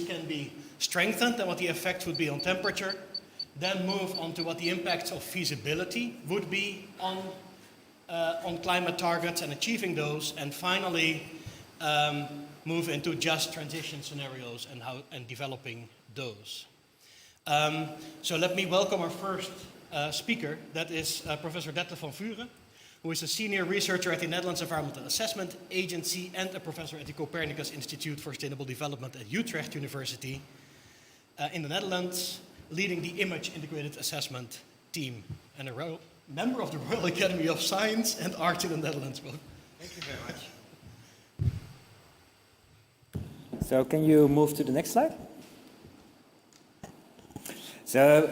can be strengthened and what the effect would be on temperature, then move on to what the impacts of feasibility would be on climate targets and achieving those, and finally move into just transition scenarios and developing those. So let me welcome our first speaker, that is Professor Detlev van Vuren, who is a senior researcher at the Netherlands Environmental Assessment Agency and a professor at the Copernicus Institute for Sustainable Development at Utrecht University in the Netherlands, leading the Image Integrated Assessment team, and a member of the Royal Academy of Science and Arts in the Netherlands. Well, thank you very much. So can you move to the next slide? So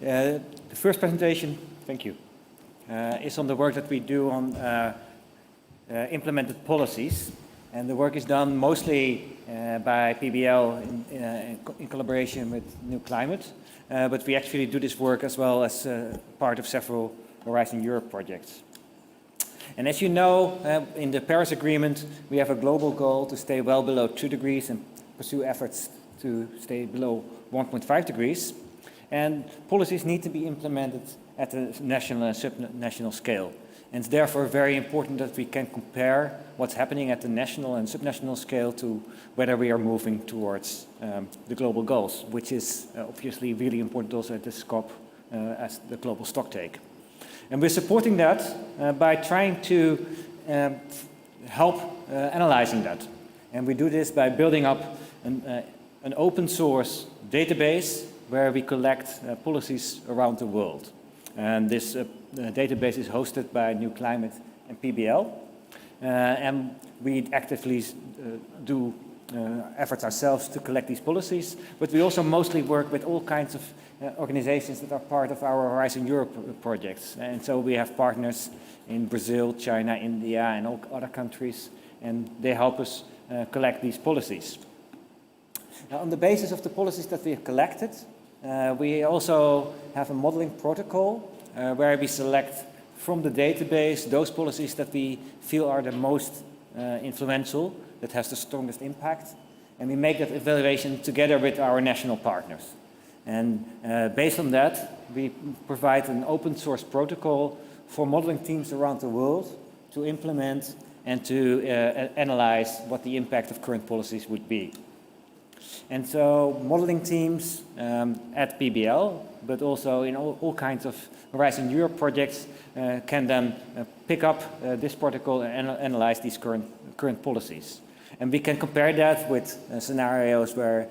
the first presentation, thank you, is on the work that we do on implemented policies. And the work is done mostly by PBL in collaboration with New Climate. But we actually do this work as well as part of several Horizon Europe projects. And as you know, in the Paris Agreement, we have a global goal to stay well below 2 degrees and pursue efforts to stay below 1.5 degrees. And policies need to be implemented at the national and subnational scale. And it's therefore very important that we can compare what's happening at the national and subnational scale to whether we are moving towards the global goals, which is obviously really important also at this COP as the Global Stocktake. And we're supporting that by trying to help analyzing that. And we do this by building up an open source database where we collect policies around the world. And this database is hosted by New Climate and PBL. And we actively do efforts ourselves to collect these policies, but we also mostly work with all kinds of organizations that are part of our Horizon Europe projects. And so we have partners in Brazil, China, India, and all other countries, and they help us collect these policies. Now, on the basis of the policies that we have collected, we also have a modeling protocol where we select from the database those policies that we feel are the most influential, that has the strongest impact, and we make that evaluation together with our national partners. And based on that, we provide an open source protocol for modeling teams around the world to implement and to analyze what the impact of current policies would be. And so modeling teams at PBL, but also in all kinds of Horizon Europe projects, can then pick up this protocol and analyze these current policies. And we can compare that with scenarios where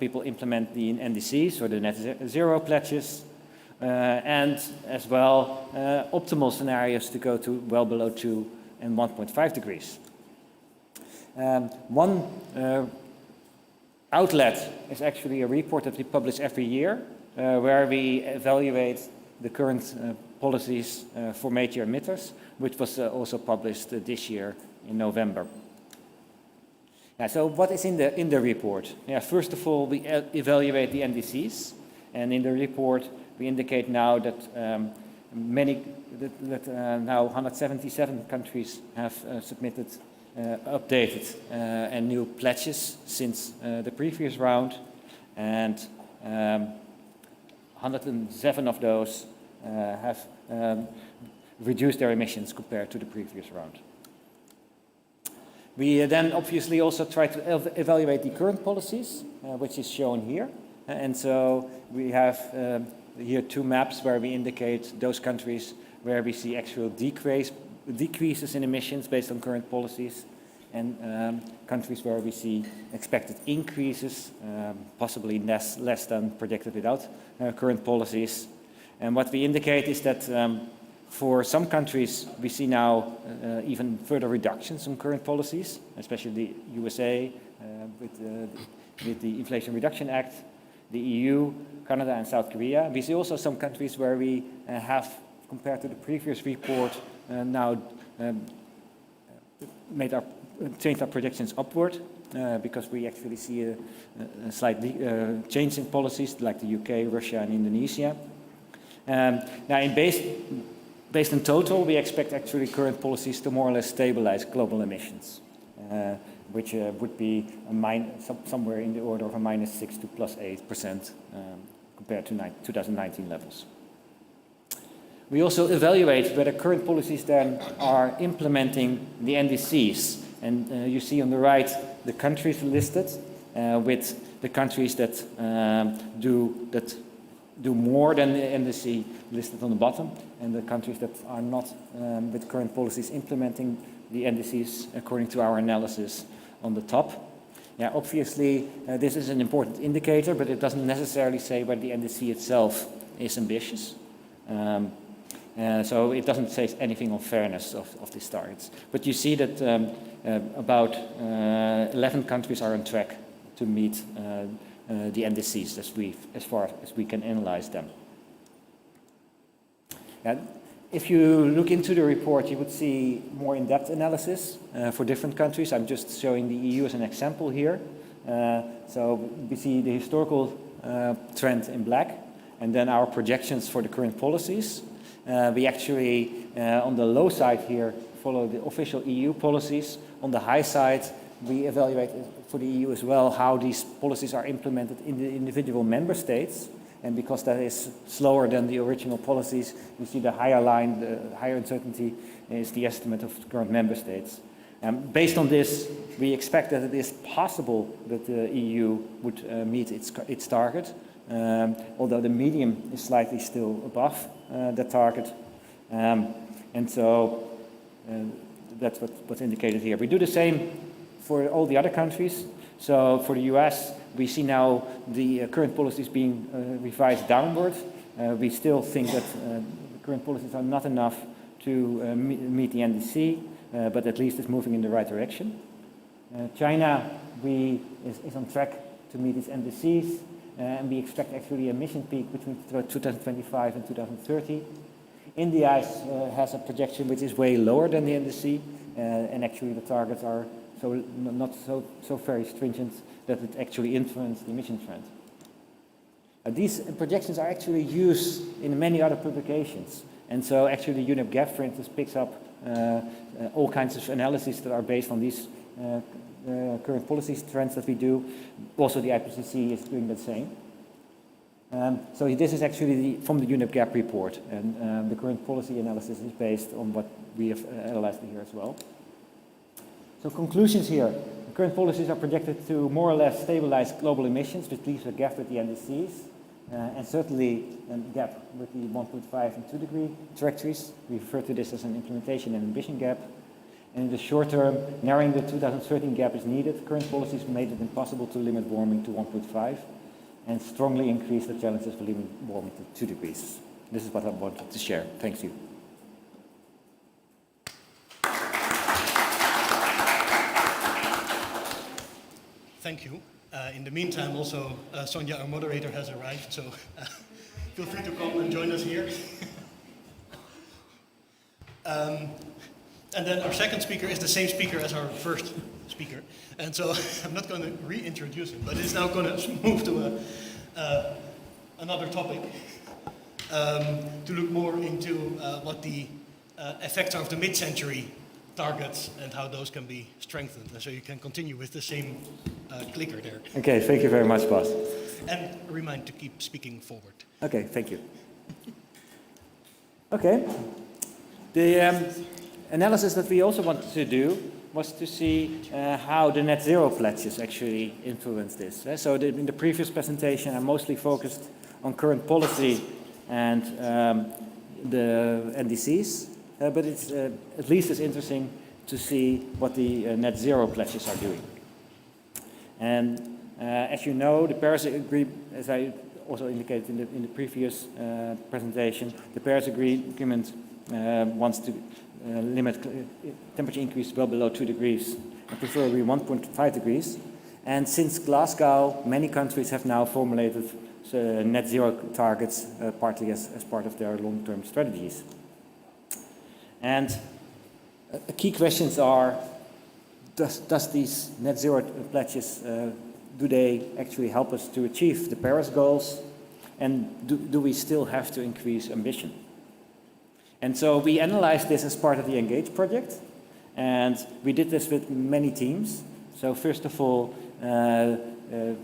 people implement the NDCs or the net zero pledges, and as well optimal scenarios to go to well below 2 and 1.5 degrees. One outlet is actually a report that we publish every year where we evaluate the current policies for major emitters, which was also published this year in November. So what is in the report? First of all, we evaluate the NDCs, and in the report we indicate now that now 177 countries have submitted updated and new pledges since the previous round, and 107 of those have reduced their emissions compared to the previous round. We then obviously also try to evaluate the current policies, which is shown here. And so we have here 2 maps where we indicate those countries where we see actual decreases in emissions based on current policies, and countries where we see expected increases, possibly less than predicted without current policies. And what we indicate is that for some countries, we see now even further reductions in current policies, especially the USA with the Inflation Reduction Act, the EU, Canada and South Korea. We see also some countries where we have, compared to the previous report, now changed our predictions upward because we actually see a slight change in policies like the UK, Russia and Indonesia. Now, based on total, we expect actually current policies to more or less stabilize global emissions. which would be somewhere in the order of a -6 to +8% compared to 2019 levels. We also evaluate whether current policies then are implementing the NDCs. And you see on the right the countries listed with the countries that do more than the NDC listed on the bottom, and the countries that are not with current policies implementing the NDCs according to our analysis on the top. Yeah, obviously this is an important indicator, but it doesn't necessarily say whether the NDC itself is ambitious. So it doesn't say anything on fairness of these targets. But you see that about 11 countries are on track to meet the NDCs as far as we can analyze them. If you look into the report, you would see more in-depth analysis for different countries. I'm just showing the EU as an example here. So we see the historical trend in black, and then our projections for the current policies. We actually, on the low side here, follow the official EU policies. On the high side, we evaluate for the EU as well how these policies are implemented in the individual member states. And because that is slower than the original policies, you see the higher line, the higher uncertainty is the estimate of current member states. Based on this, we expect that it is possible that the EU would meet its target, although the medium is slightly still above the target. And so that's what's indicated here. We do the same for all the other countries. So for the US, we see now the current policies being revised downward. We still think that the current policies are not enough to meet the NDC, but at least it's moving in the right direction. China is on track to meet its NDCs, and we expect actually a emission peak between 2025 and 2030. India has a projection which is way lower than the NDC, and actually the targets are not so very stringent that it actually influences the emission trend. These projections are actually used in many other publications, and so actually the UNEP GAP, for instance, picks up all kinds of analyses that are based on these current policies trends that we do. Also the IPCC is doing the same. So this is actually from the UNEP GAP report, and the current policy analysis is based on what we have analyzed here as well. So conclusions here. The current policies are projected to more or less stabilize global emissions, which leaves a gap with the NDCs, and certainly a gap with the 1.5 and 2 degree trajectories. We refer to this as an implementation and ambition gap. And in the short term, narrowing the 2013 gap is needed. Current policies made it impossible to limit warming to 1.5 and strongly increase the challenges for limiting warming to 2 degrees. This is what I wanted to share. Thank you. Thank you. In the meantime, also, Sonja, our moderator, has arrived, so feel free to come and join us here. And then our second speaker is the same speaker as our first speaker. And so I'm not going to reintroduce him, but it's now going to move to another topic to look more into what the effects are of the mid-century targets and how those can be strengthened. And so you can continue with the same clicker there. Okay, thank you very much, Bas. And remind to keep speaking forward. Okay, thank you. Okay. The analysis that we also wanted to do was to see how the net zero pledges actually influence this. So in the previous presentation, I mostly focused on current policy and the NDCs, but it's at least as interesting to see what the net zero pledges are doing. And as you know, the Paris Agreement, as I also indicated in the previous presentation, the Paris Agreement wants to limit temperature increase well below 2 degrees, and preferably 1.5 degrees. And since Glasgow, many countries have now formulated net zero targets, partly as part of their long-term strategies. And key questions are, does these net zero pledges, do they actually help us to achieve the Paris goals? And do we still have to increase ambition? And so we analyzed this as part of the Engage project, and we did this with many teams. So first of all, the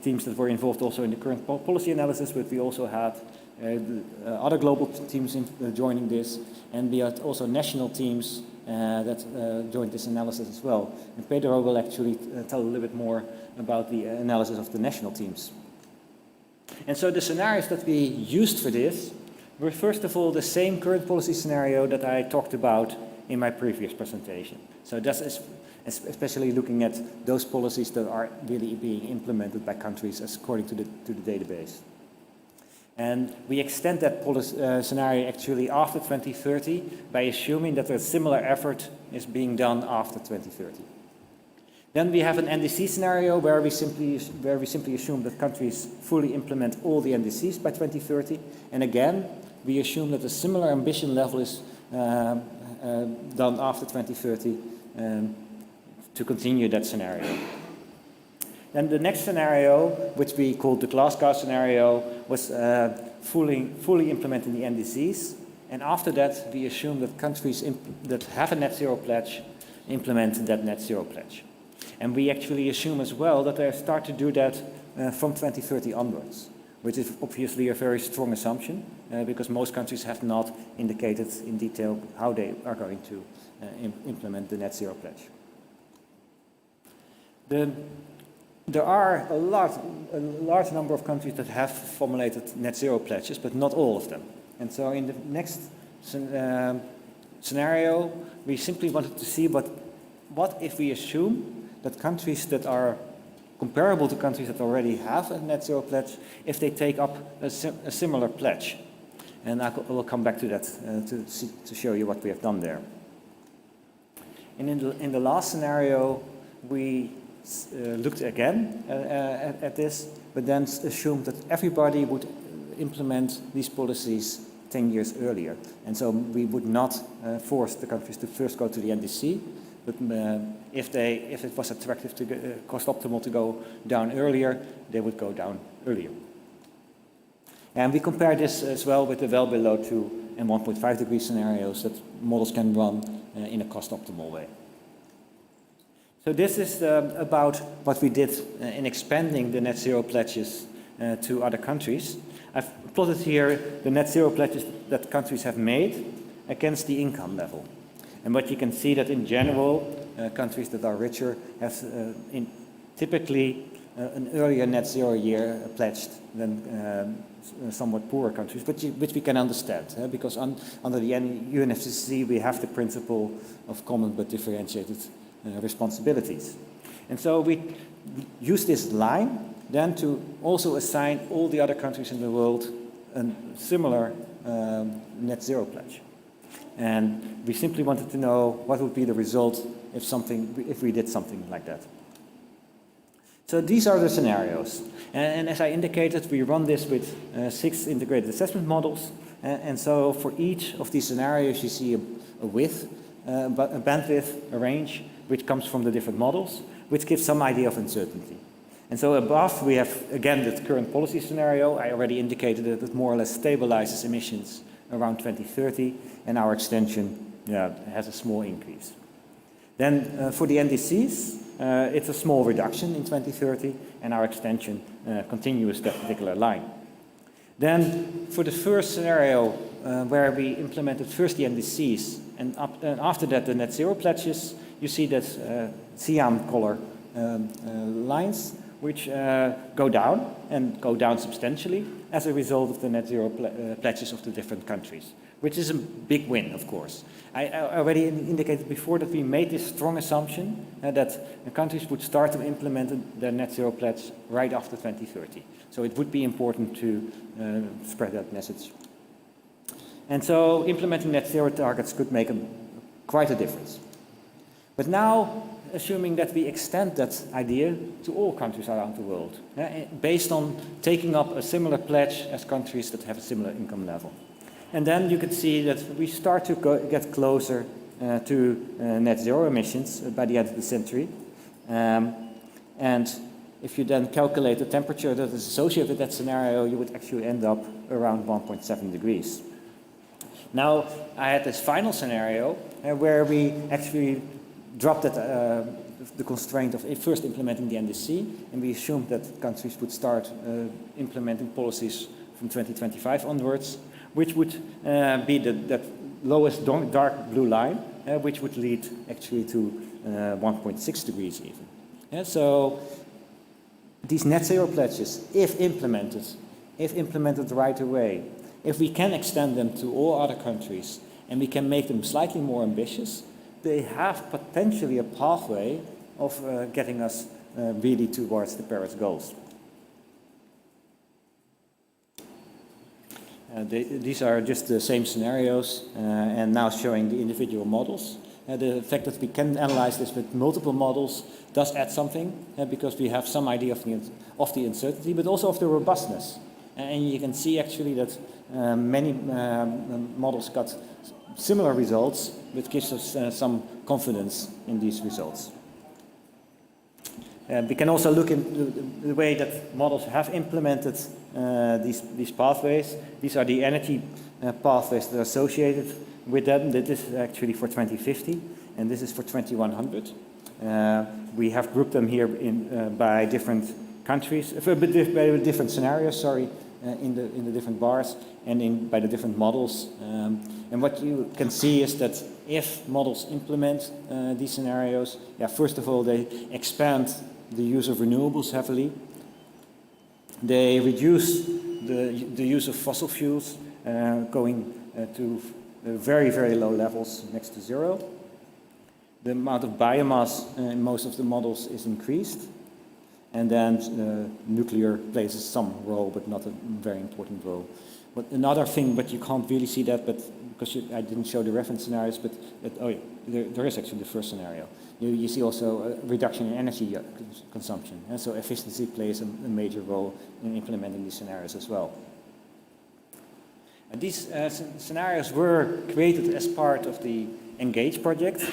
teams that were involved also in the current policy analysis, but we also had other global teams joining this, and we had also national teams that joined this analysis as well. And Pedro will actually tell a little bit more about the analysis of the national teams. And so the scenarios that we used for this were first of all the same current policy scenario that I talked about in my previous presentation. So that's especially looking at those policies that are really being implemented by countries according to the database. And we extend that scenario actually after 2030 by assuming that a similar effort is being done after 2030. Then we have an NDC scenario where we simply assume that countries fully implement all the NDCs by 2030. And again, we assume that a similar ambition level is done after 2030 to continue that scenario. Then the next scenario, which we called the Glasgow scenario, was fully implementing the NDCs. And after that, we assume that countries that have a net zero pledge implement that net zero pledge. And we actually assume as well that they start to do that from 2030 onwards, which is obviously a very strong assumption because most countries have not indicated in detail how they are going to implement the net zero pledge. There are a large number of countries that have formulated net zero pledges, but not all of them. And so in the next scenario, we simply wanted to see what if we assume that countries that are comparable to countries that already have a net zero pledge, if they take up a similar pledge. And I will come back to that to show you what we have done there. And in the last scenario, we looked again at this, but then assumed that everybody would implement these policies 10 years earlier. And so we would not force the countries to first go to the NDC, but if it was attractive to cost optimal to go down earlier, they would go down earlier. And we compare this as well with the well below 2 and 1.5 degree scenarios that models can run in a cost optimal way. So this is about what we did in expanding the net zero pledges to other countries. I've plotted here the net zero pledges that countries have made against the income level. And what you can see that in general, countries that are richer have typically an earlier net zero year pledged than somewhat poorer countries, which we can understand, because under the UNFCCC we have the principle of common but differentiated responsibilities. And so we use this line then to also assign all the other countries in the world a similar net zero pledge. And we simply wanted to know what would be the result if we did something like that. So these are the scenarios. And as I indicated, we run this with 6 integrated assessment models. And so for each of these scenarios, you see a width, a bandwidth, a range, which comes from the different models, which gives some idea of uncertainty. And so above, we have, again, the current policy scenario. I already indicated that it more or less stabilizes emissions around 2030, and our extension has a small increase. Then for the NDCs, it's a small reduction in 2030, and our extension continues that particular line. Then for the first scenario, where we implemented first the NDCs, and after that the net zero pledges, you see that cyan color lines, which go down, and go down substantially as a result of the net zero pledges of the different countries, which is a big win, of course. I already indicated before that we made this strong assumption that the countries would start to implement their net zero pledge right after 2030. So it would be important to spread that message. And so implementing net zero targets could make quite a difference. But now, assuming that we extend that idea to all countries around the world, based on taking up a similar pledge as countries that have a similar income level. And then you can see that we start to get closer to net zero emissions by the end of the century. And if you then calculate the temperature that is associated with that scenario, you would actually end up around 1.7 degrees. Now, I had this final scenario where we actually dropped that the constraint of first implementing the NDC, and we assumed that countries would start implementing policies from 2025 onwards, which would be that lowest dark blue line, which would lead actually to 1.6 degrees even. Yeah, so these net zero pledges, if implemented right away, if we can extend them to all other countries and we can make them slightly more ambitious, they have potentially a pathway of getting us really towards the Paris goals. These are just the same scenarios and now showing the individual models. The fact that we can analyze this with multiple models does add something because we have some idea of the uncertainty, but also of the robustness. And you can see actually that many models got similar results, which gives us some confidence in these results. We can also look into the way that models have implemented these pathways. These are the energy pathways that are associated with them. This is actually for 2050, and this is for 2100. We have grouped them here by different countries, by different scenarios, sorry, in the different bars and by the different models. And what you can see is that if models implement these scenarios, first of all, they expand the use of renewables heavily. They reduce the use of fossil fuels, going to very, very low levels next to zero. The amount of biomass in most of the models is increased. And then nuclear plays some role, but not a very important role. But another thing, but you can't really see that, but because I didn't show the reference scenarios, but there is actually the first scenario. You see also a reduction in energy consumption. And so efficiency plays a major role in implementing these scenarios as well. And these scenarios were created as part of the Engage project.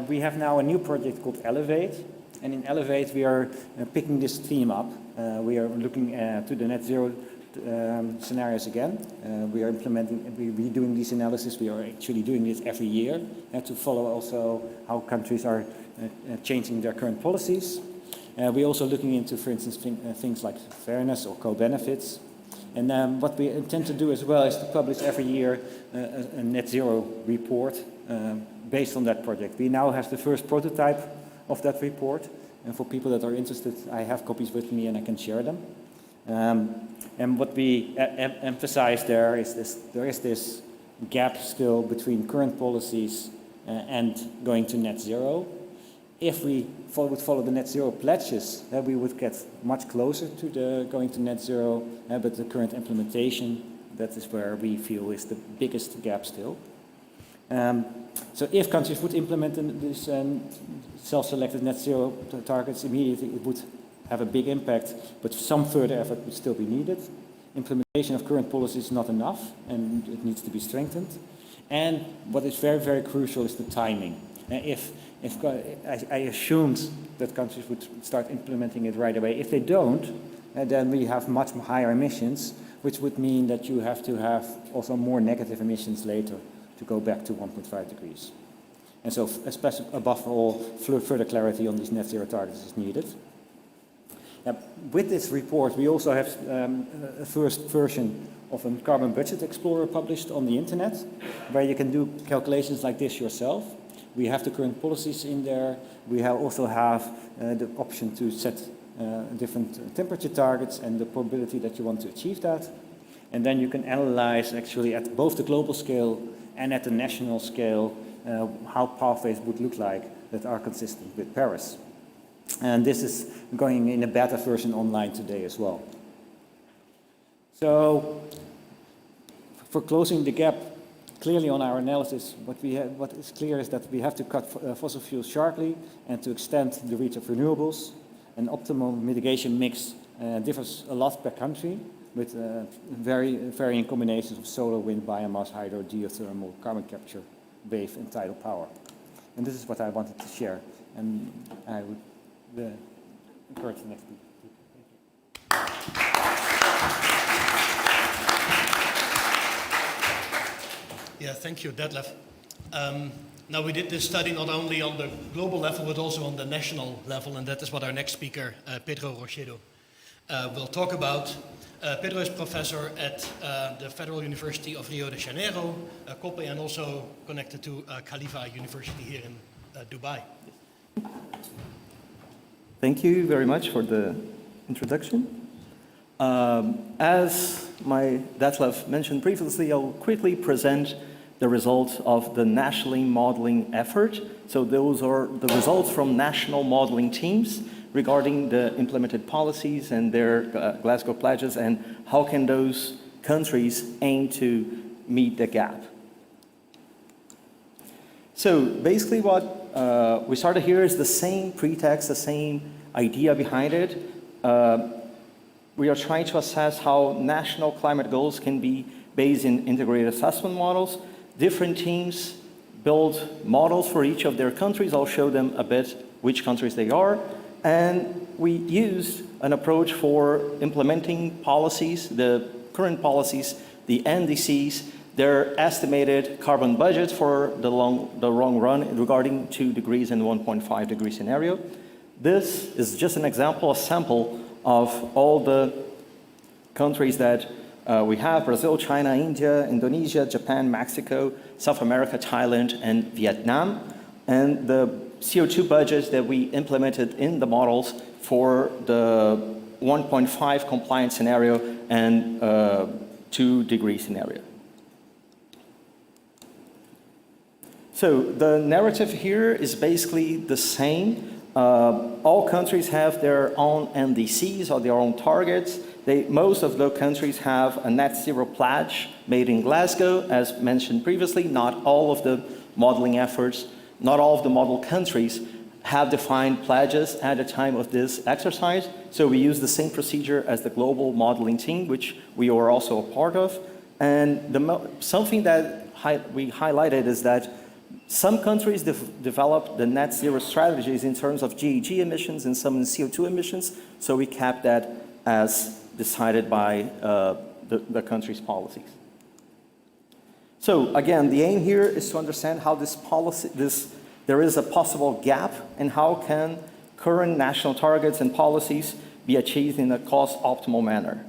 We have now a new project called Elevate. And in Elevate, we are picking this theme up. We are looking to the net zero scenarios again. We are redoing these analysis. We are actually doing this every year to follow also how countries are changing their current policies. We're also looking into, for instance, things like fairness or co-benefits. And what we intend to do as well is to publish every year a net zero report based on that project. We now have the first prototype of that report, and for people that are interested, I have copies with me and I can share them. And what we emphasize there is this gap still between current policies and going to net zero. If we would follow the net zero pledges, we would get much closer to going to net zero, but the current implementation, that is where we feel is the biggest gap still. So if countries would implement these self-selected net zero targets immediately, it would have a big impact, but some further effort would still be needed. Implementation of current policies is not enough, and it needs to be strengthened. And what is very, very crucial is the timing. I assumed that countries would start implementing it right away. If they don't, then we have much higher emissions, which would mean that you have to have also more negative emissions later to go back to 1.5 degrees. And so, especially above all, further clarity on these net zero targets is needed. With this report, we also have a first version of a carbon budget explorer published on the internet, where you can do calculations like this yourself. We have the current policies in there. We also have the option to set different temperature targets and the probability that you want to achieve that. And then you can analyze actually at both the global scale and at the national scale how pathways would look like that are consistent with Paris. And this is going in a beta version online today as well. So for closing the gap, clearly on our analysis, what is clear is that we have to cut fossil fuels sharply and to extend the reach of renewables. An optimal mitigation mix differs a lot per country, with varying combinations of solar, wind, biomass, hydro, geothermal, carbon capture, wave, and tidal power. And this is what I wanted to share. And I would encourage the next speaker. Yeah, thank you, Detlef. Now, we did this study not only on the global level, but also on the national level, and that is what our next speaker, Pedro Rochedo, will talk about. Pedro is professor at the Federal University of Rio de Janeiro, COPPE, and also connected to Khalifa University here in Dubai. Thank you very much for the introduction. As my Detlef mentioned previously, I'll quickly present the results of the nationally modeling effort. So those are the results from national modeling teams regarding the implemented policies and their Glasgow pledges, and how can those countries aim to meet the gap. So basically what we started here is the same pretext, the same idea behind it. We are trying to assess how national climate goals can be based in integrated assessment models. Different teams build models for each of their countries. I'll show them a bit which countries they are. And we used an approach for implementing policies, the current policies, the NDCs, their estimated carbon budgets for the long run regarding 2 degrees and 1.5 degree scenario. This is just an example, a sample of all the countries that we have: Brazil, China, India, Indonesia, Japan, Mexico, South America, Thailand, and Vietnam. And the CO2 budgets that we implemented in the models for the 1.5 compliant scenario and 2 degree scenario. So the narrative here is basically the same. All countries have their own NDCs or their own targets. Most of those countries have a net zero pledge made in Glasgow, as mentioned previously. Not all of the modeling efforts, not all of the model countries have defined pledges at the time of this exercise. So we use the same procedure as the global modeling team, which we were also a part of. And something that we highlighted is that some countries developed the net zero strategies in terms of GHG emissions and some in CO2 emissions. So we kept that as decided by the country's policies. So again, the aim here is to understand how there is a possible gap, and how can current national targets and policies be achieved in a cost-optimal manner.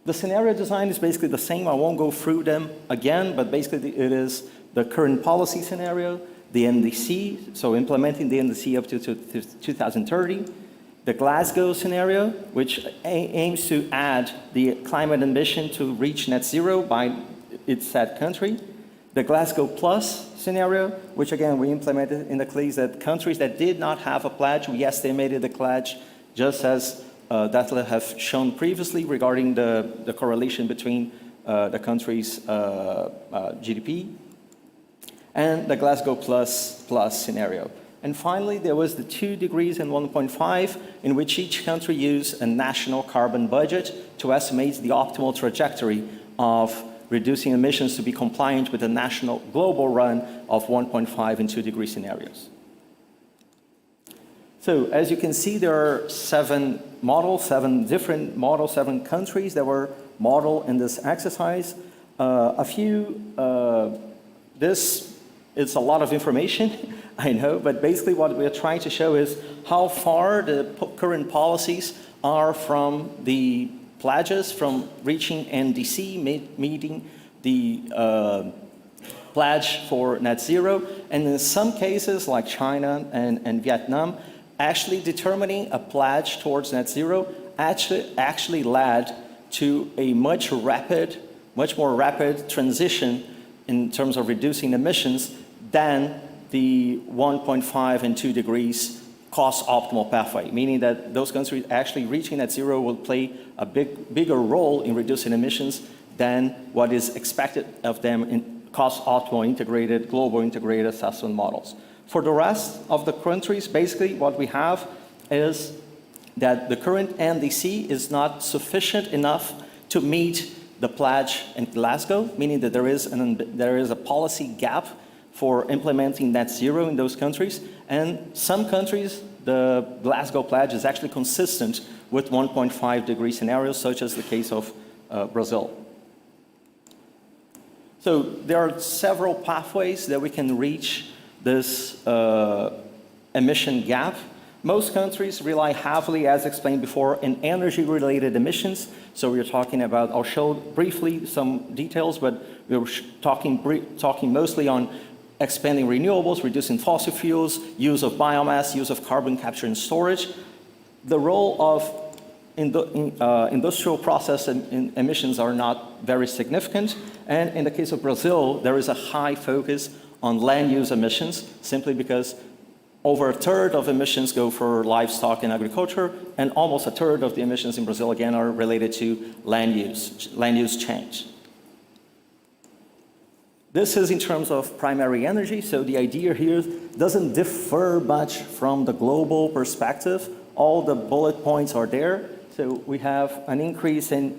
The scenario design is basically the same. I won't go through them again, but basically it is the current policy scenario, the NDC, so implementing the NDC up to 2030, the Glasgow scenario, which aims to add the climate ambition to reach net zero by its said country, the Glasgow Plus scenario, which again we implemented in the case that countries that did not have a pledge, we estimated the pledge just as Detlef have shown previously regarding the correlation between the country's GDP, and the Glasgow Plus scenario. And finally, there was the 2 degrees and 1.5, in which each country used a national carbon budget to estimate the optimal trajectory of reducing emissions to be compliant with the national global run of 1.5 and 2 degree scenarios. So as you can see, there are 7 models, 7 different models, 7 countries that were modeled in this exercise. This is a lot of information, I know, but basically what we're trying to show is how far the current policies are from the pledges, from reaching NDC, meeting the pledge for net zero, and in some cases, like China and Vietnam, actually determining a pledge towards net zero actually led to a much more rapid transition in terms of reducing emissions than the 1.5 and 2 degrees cost-optimal pathway, meaning that those countries actually reaching net zero will play a bigger role in reducing emissions than what is expected of them in cost-optimal global integrated assessment models. For the rest of the countries, basically what we have is that the current NDC is not sufficient enough to meet the pledge in Glasgow, meaning that there is a policy gap for implementing net zero in those countries. And some countries, the Glasgow pledge is actually consistent with 1.5 degree scenarios, such as the case of Brazil. So there are several pathways that we can reach this emission gap. Most countries rely heavily, as explained before, in energy-related emissions. So we're talking about, I'll show briefly some details, but we're talking mostly on expanding renewables, reducing fossil fuels, use of biomass, use of carbon capture and storage. The role of industrial process emissions are not very significant. And in the case of Brazil, there is a high focus on land use emissions, simply because over a third of emissions go for livestock and agriculture, and almost a third of the emissions in Brazil, again, are related to land use change. This is in terms of primary energy, so the idea here doesn't differ much from the global perspective. All the bullet points are there. So we have an increase in,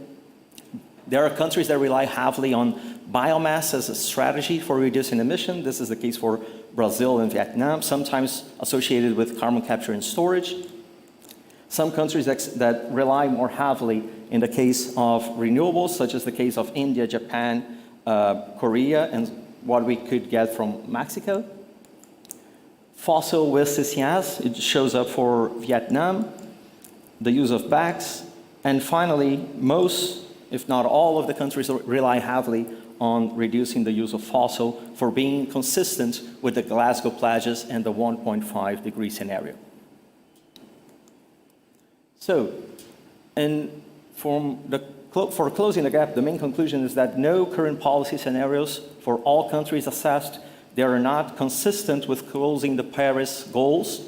there are countries that rely heavily on biomass as a strategy for reducing emission. This is the case for Brazil and Vietnam, sometimes associated with carbon capture and storage. Some countries that rely more heavily in the case of renewables, such as the case of India, Japan, Korea, and what we could get from Mexico. Fossil with CCS, it shows up for Vietnam, the use of BACs, and finally, most, if not all of the countries rely heavily on reducing the use of fossil for being consistent with the Glasgow pledges and the 1.5 degree scenario. So, for closing the gap, the main conclusion is that no current policy scenarios for all countries assessed, they are not consistent with closing the Paris goals.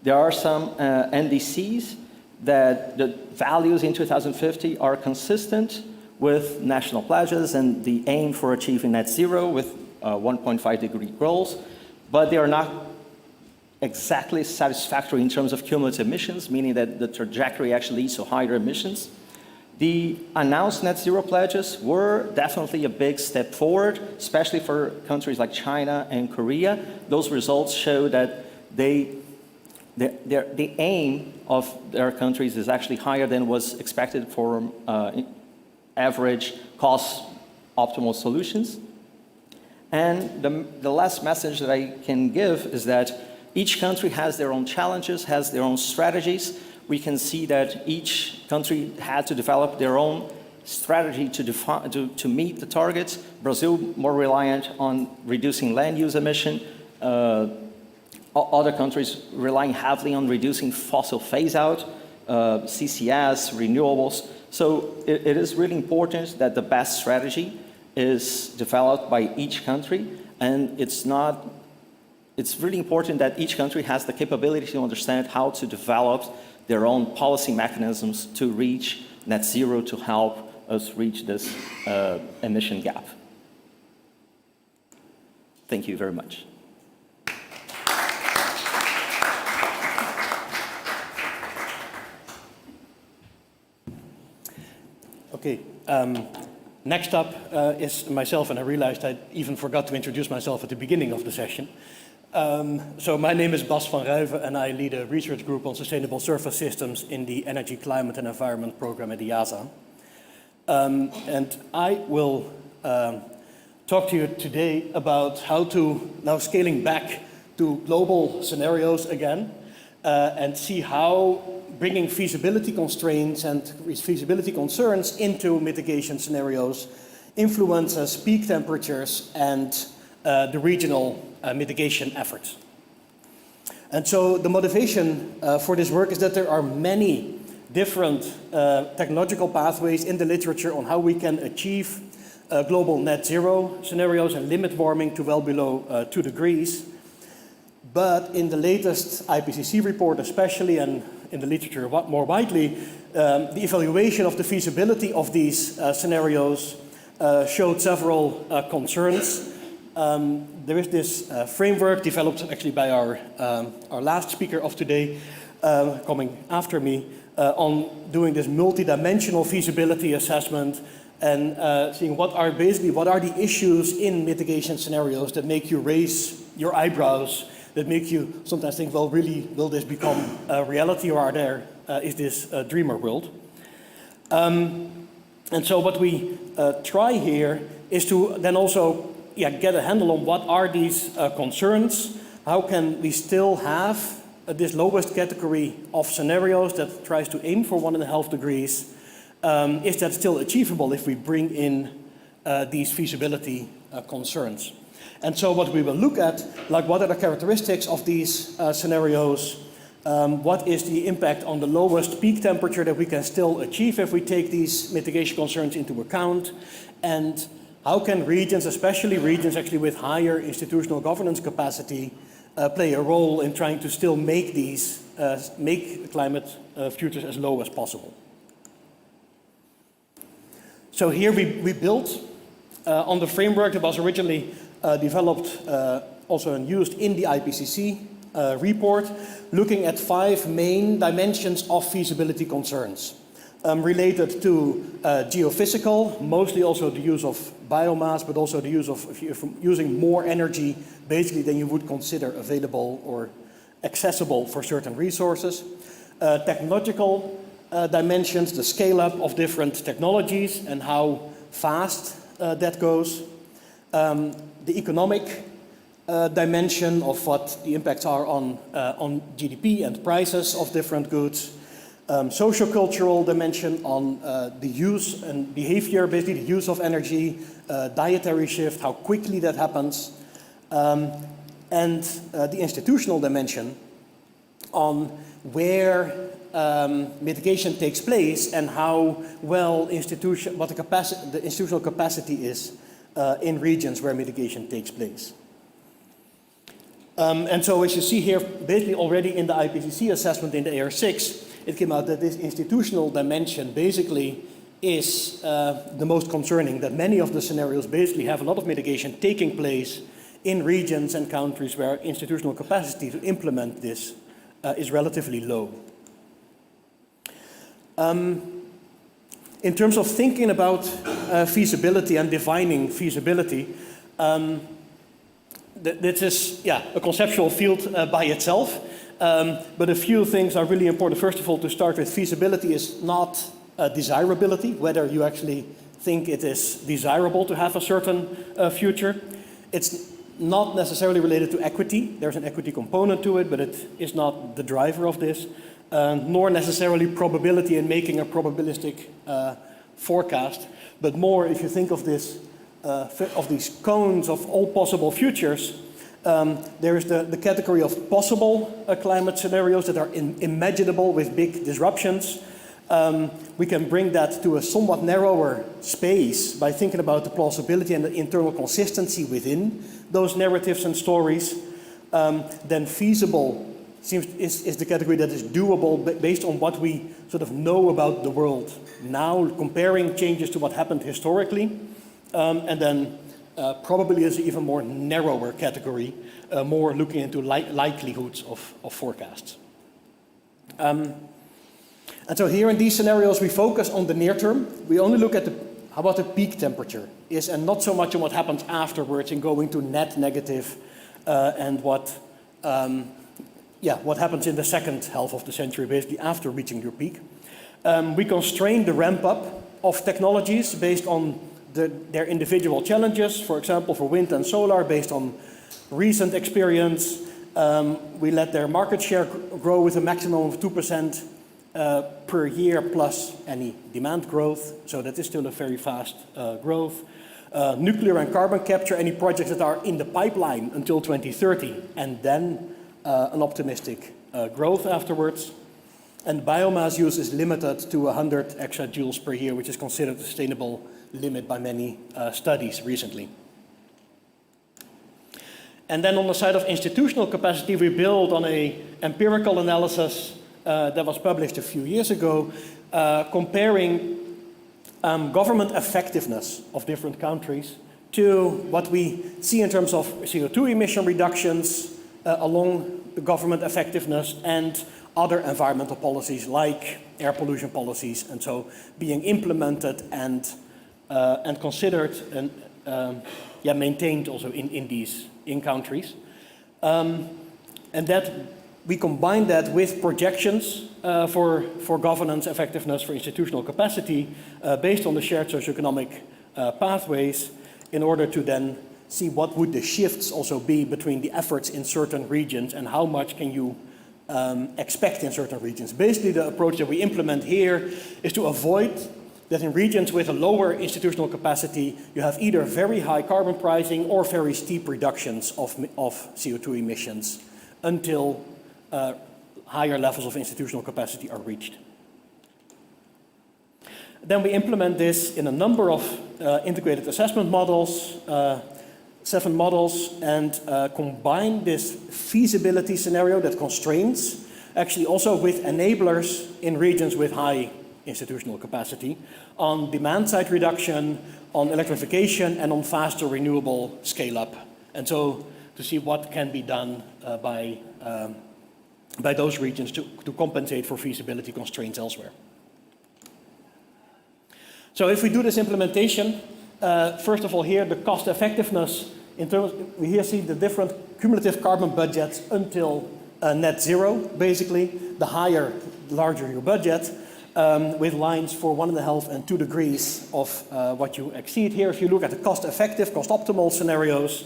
There are some NDCs that the values in 2050 are consistent with national pledges and the aim for achieving net zero with 1.5 degree goals, but they are not exactly satisfactory in terms of cumulative emissions, meaning that the trajectory actually leads to higher emissions. The announced net zero pledges were definitely a big step forward, especially for countries like China and Korea. Those results show that the aim of their countries is actually higher than was expected for average cost optimal solutions. And the last message that I can give is that each country has their own challenges, has their own strategies. We can see that each country had to develop their own strategy to meet the targets. Brazil more reliant on reducing land use emission. Other countries relying heavily on reducing fossil phase out, CCS, renewables. So it is really important that the best strategy is developed by each country, and it's really important that each country has the capability to understand how to develop their own policy mechanisms to reach net zero to help us reach this emission gap. Thank you very much. Okay, next up is myself, and I realized I even forgot to introduce myself at the beginning of the session. So my name is Bas van Ruiven, and I lead a research group on sustainable surface systems in the Energy, Climate and Environment program at IIASA. And I will talk to you today about how to, now scaling back to global scenarios again, and see how bringing feasibility constraints and feasibility concerns into mitigation scenarios influences peak temperatures and the regional mitigation efforts. And so the motivation for this work is that there are many different technological pathways in the literature on how we can achieve global net zero scenarios and limit warming to well below 2 degrees. But in the latest IPCC report especially, and in the literature more widely, the evaluation of the feasibility of these scenarios showed several concerns. There is this framework developed actually by our last speaker of today, coming after me, on doing this multidimensional feasibility assessment and seeing what are the issues in mitigation scenarios that make you raise your eyebrows, that make you sometimes think, well, really, will this become a reality, or is this a dreamer world? And so what we try here is to then also get a handle on what are these concerns, how can we still have this lowest category of scenarios that tries to aim for 1.5 degrees. Is that still achievable if we bring in these feasibility concerns? And so what we will look at, like what are the characteristics of these scenarios, what is the impact on the lowest peak temperature that we can still achieve if we take these mitigation concerns into account, and how can regions, especially regions actually with higher institutional governance capacity, play a role in trying to still make these, make climate futures as low as possible. So here we built on the framework that was originally developed also and used in the IPCC report, looking at 5 main dimensions of feasibility concerns related to geophysical, mostly also the use of biomass, but also the use of using more energy basically than you would consider available or accessible for certain resources. Technological dimensions, the scale up of different technologies and how fast that goes. The economic dimension of what the impacts are on GDP and prices of different goods. Socio-cultural dimension on the use and behavior, basically the use of energy, dietary shift, how quickly that happens. And the institutional dimension on where mitigation takes place and how well what the institutional capacity is in regions where mitigation takes place. And so as you see here, basically already in the IPCC assessment in the AR6, it came out that this institutional dimension basically is the most concerning, that many of the scenarios basically have a lot of mitigation taking place in regions and countries where institutional capacity to implement this is relatively low. In terms of thinking about feasibility and defining feasibility, this is a conceptual field by itself, but a few things are really important. First of all, to start with, feasibility is not desirability, whether you actually think it is desirable to have a certain future. It's not necessarily related to equity. There's an equity component to it, but it is not the driver of this, nor necessarily probability in making a probabilistic forecast, but more if you think of this, of these cones of all possible futures, there is the category of possible climate scenarios that are imaginable with big disruptions. We can bring that to a somewhat narrower space by thinking about the plausibility and the internal consistency within those narratives and stories. Then feasible is the category that is doable based on what we sort of know about the world now, comparing changes to what happened historically. And then probably is an even more narrower category, more looking into likelihoods of forecasts. And so here in these scenarios, we focus on the near term. We only look at how about the peak temperature is, and not so much on what happens afterwards in going to net negative and what happens in the second half of the century, basically after reaching your peak. We constrain the ramp up of technologies based on their individual challenges. For example, for wind and solar, based on recent experience, we let their market share grow with a maximum of 2% per year plus any demand growth. So that is still a very fast growth. Nuclear and carbon capture, any projects that are in the pipeline until 2030, and then an optimistic growth afterwards. And biomass use is limited to 100 exajoules per year, which is considered a sustainable limit by many studies recently. And then on the side of institutional capacity, we build on an empirical analysis that was published a few years ago, comparing government effectiveness of different countries to what we see in terms of CO2 emission reductions along the government effectiveness and other environmental policies like air pollution policies, and so being implemented and considered and maintained also in countries. And that we combine that with projections for governance effectiveness, for institutional capacity, based on the shared socioeconomic pathways, in order to then see what would the shifts also be between the efforts in certain regions and how much can you expect in certain regions. Basically, the approach that we implement here is to avoid that in regions with a lower institutional capacity, you have either very high carbon pricing or very steep reductions of CO2 emissions until higher levels of institutional capacity are reached. Then we implement this in a number of integrated assessment models, 7 models, and combine this feasibility scenario that constrains, actually also with enablers in regions with high institutional capacity, on demand side reduction, on electrification, and on faster renewable scale-up. And so to see what can be done by those regions to compensate for feasibility constraints elsewhere. So if we do this implementation, first of all here, the cost effectiveness, in terms, we here see the different cumulative carbon budgets until net zero, basically. The higher, larger your budget, with lines for 1.5 and 2 degrees of what you exceed here. If you look at the cost-effective, cost-optimal scenarios,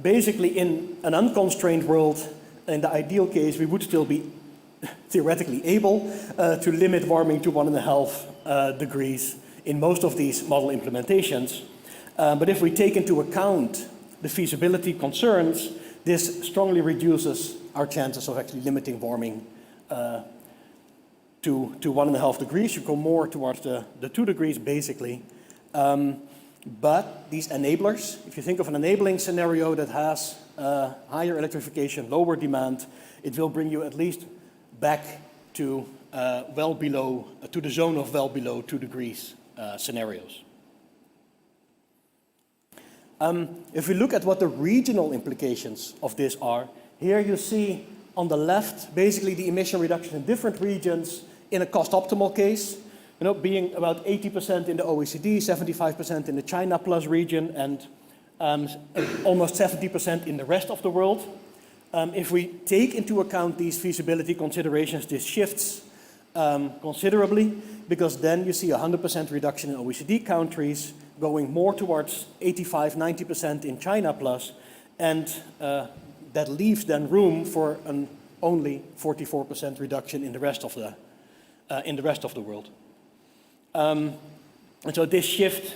basically in an unconstrained world, in the ideal case, we would still be theoretically able to limit warming to 1.5 degrees in most of these model implementations. But if we take into account the feasibility concerns, this strongly reduces our chances of actually limiting warming to 1.5 degrees. You go more towards the 2 degrees, basically. But these enablers, if you think of an enabling scenario that has higher electrification, lower demand, it will bring you at least back to well below, to the zone of well below 2 degrees scenarios. If we look at what the regional implications of this are, here you see on the left, basically the emission reduction in different regions in a cost-optimal case, being about 80% in the OECD, 75% in the China Plus region, and almost 70% in the rest of the world. If we take into account these feasibility considerations, this shifts considerably, because then you see 100% reduction in OECD countries, going more towards 85, 90% in China Plus, and that leaves then room for an only 44% reduction in the rest of the world. And so this shift,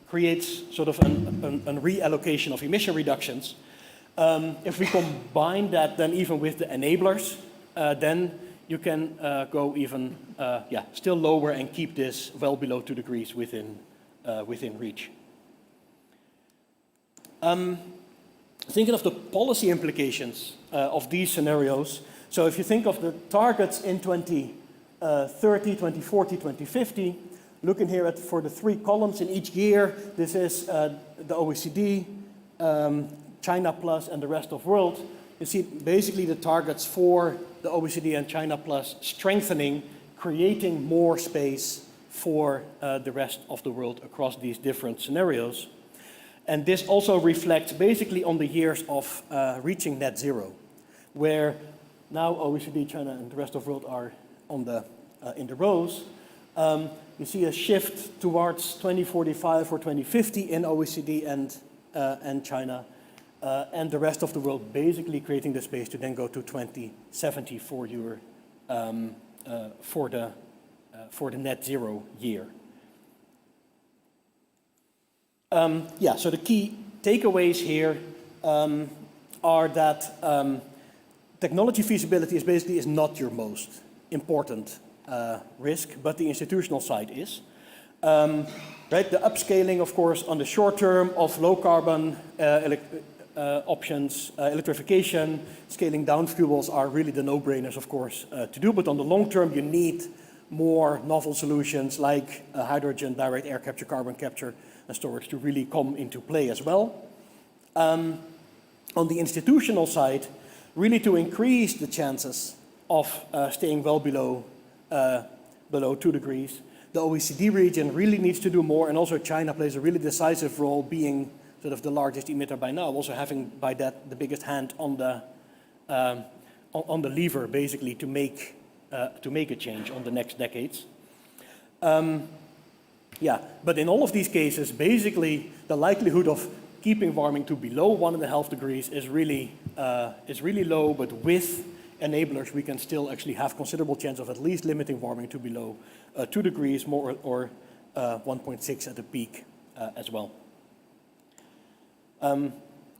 creates sort of a reallocation of emission reductions. If we combine that then even with the enablers, then you can go even still lower and keep this well below 2 degrees within reach. Thinking of the policy implications of these scenarios, so if you think of the targets in 2030, 2040, 2050, looking here for the 3 columns in each year, this is the OECD, China Plus, and the rest of world. You see basically the targets for the OECD and China Plus strengthening, creating more space for the rest of the world across these different scenarios. And this also reflects basically on the years of reaching net zero, where now OECD, China, and the rest of the world are on in the rows. You see a shift towards 2045 or 2050 in OECD and China, and the rest of the world basically creating the space to then go to 2070 for the net zero year. So the key takeaways here are that technology feasibility is not your most important risk, but the institutional side is. Right, the upscaling, of course, on the short term of low carbon options, electrification, scaling down fuels are really the no-brainers, of course, to do. But on the long term, you need more novel solutions like hydrogen, direct air capture, carbon capture, and storage to really come into play as well. On the institutional side, really to increase the chances of staying well below 2 degrees, the OECD region really needs to do more, and also China plays a really decisive role, being sort of the largest emitter by now, also having by that the biggest hand on on the lever, basically, to make a change on the next decades. Yeah, but in all of these cases, basically, the likelihood of keeping warming to below 1.5 degrees is really low, but with enablers, we can still actually have considerable chance of at least limiting warming to below 2 degrees, more or 1.6 at the peak as well.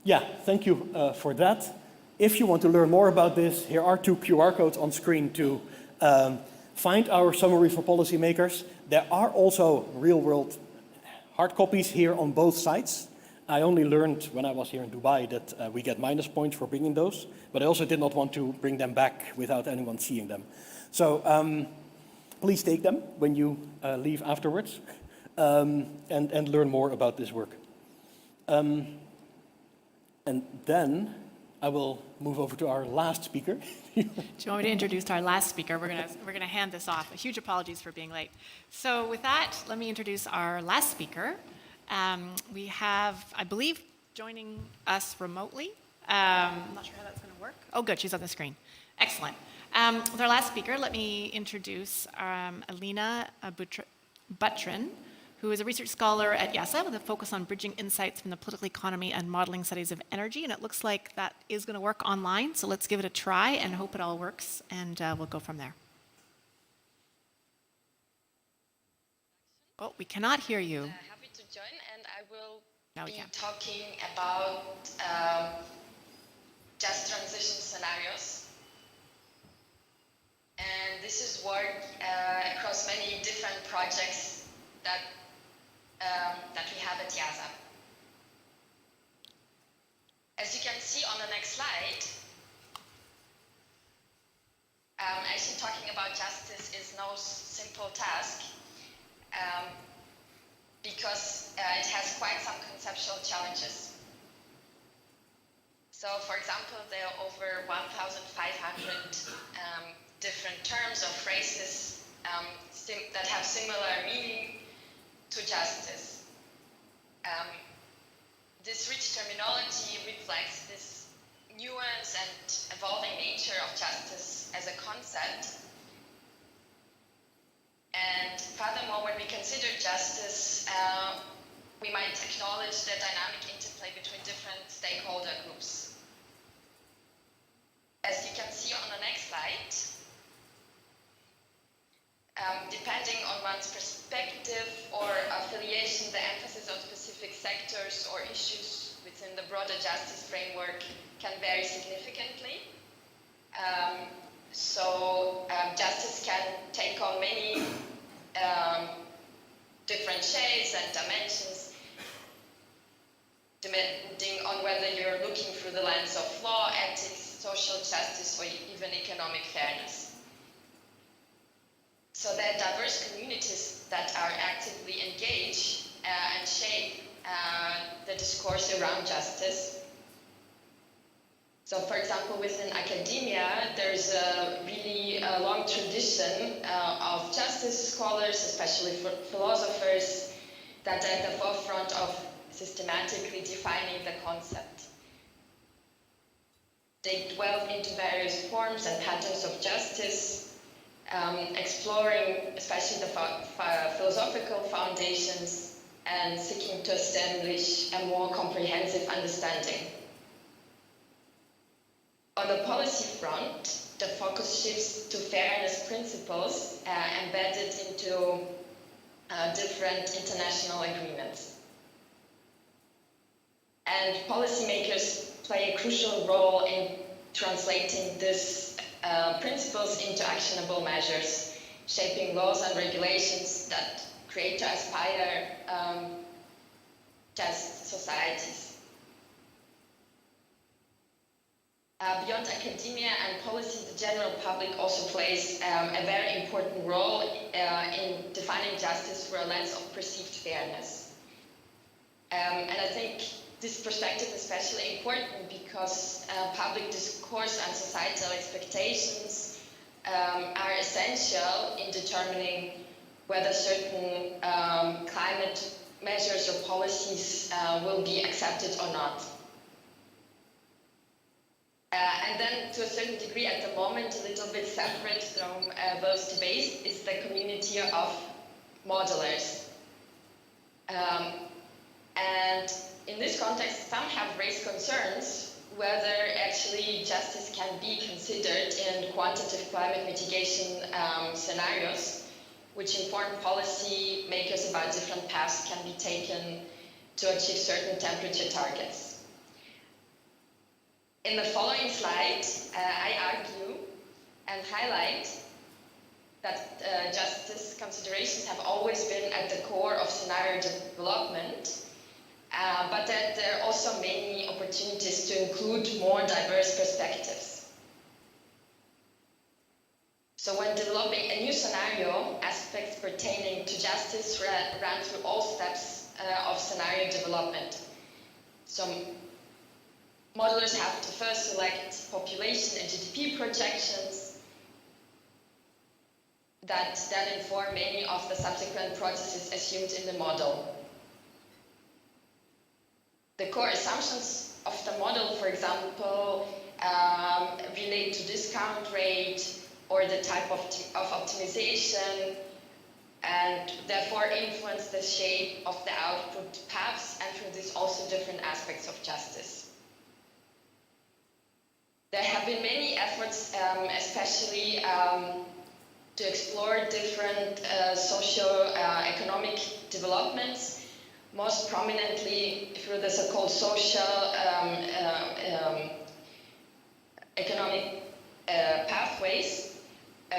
Yeah, thank you for that. If you want to learn more about this, here are 2 QR codes on screen to find our summary for policymakers. There are also real-world hard copies here on both sites. I only learned when I was here in Dubai that we get minus points for bringing those, but I also did not want to bring them back without anyone seeing them. So please take them when you leave afterwards and learn more about this work. And then I will move over to our last speaker. Do you want me to introduce our last speaker? We're gonna hand this off. Huge apologies for being late. So with that, let me introduce our last speaker. We have, I believe, joining us remotely. I'm not sure how that's going to work. Oh, good, she's on the screen. Excellent. With our last speaker, let me introduce Elzen Bertram, who is a research scholar at IIASA with a focus on bridging insights from the political economy and modeling studies of energy. And it looks like that is going to work online, so let's give it a try and hope it all works, and we'll go from there. Oh, we cannot hear you. Happy to join, and I will Now we be can. talking about just transition scenarios. And this is work across many different projects that we have at IIASA. As you can see on the next slide, actually talking about justice is no simple task. Because it has quite some conceptual challenges. So, for example, there are over 1,500 different terms or phrases that have similar meaning to justice. This rich terminology reflects this nuance and evolving nature of justice as a concept. And furthermore, when we consider justice, we might acknowledge the dynamic interplay between different stakeholder groups. As you can see on the next slide, depending on one's perspective or affiliation, the emphasis on specific sectors or issues within the broader justice framework can vary significantly. So justice can take on many different shades and dimensions, depending on whether you're looking through the lens of law, ethics, social justice, or even economic fairness. So there are diverse communities that are actively engaged and shape the discourse around justice. So, for example, within academia, there's a really long tradition of justice scholars, especially for philosophers, that are at the forefront of systematically defining the concept. They delve into various forms and patterns of justice, exploring especially the philosophical foundations and seeking to establish a more comprehensive understanding. On the policy front, the focus shifts to fairness principles embedded into different international agreements. And policymakers play a crucial role in translating these principles into actionable measures, shaping laws and regulations that create to aspire just societies. Beyond academia and policy, the general public also plays a very important role in defining justice through a lens of perceived fairness. And I think this perspective is especially important because public discourse and societal expectations are essential in determining whether certain climate measures or policies will be accepted or not. And then, to a certain degree, at the moment, a little bit separate from those debates is the community of modelers. And in this context, some have raised concerns whether actually justice can be considered in quantitative climate mitigation scenarios, which inform policy makers about different paths can be taken to achieve certain temperature targets. In the following slide, I argue and highlight that justice considerations have always been at the core of scenario development, but that there are also many opportunities to include more diverse perspectives. So when developing a new scenario, aspects pertaining to justice ran through all steps of scenario development. So modelers have to first select population and GDP projections that then inform many of the subsequent processes assumed in the model. The core assumptions of the model, for example, relate to discount rate or the type of optimization, and therefore influence the shape of the output paths, and through this also different aspects of justice. There have been many efforts, especially to explore different socio-economic developments, most prominently through the so-called social economic pathways,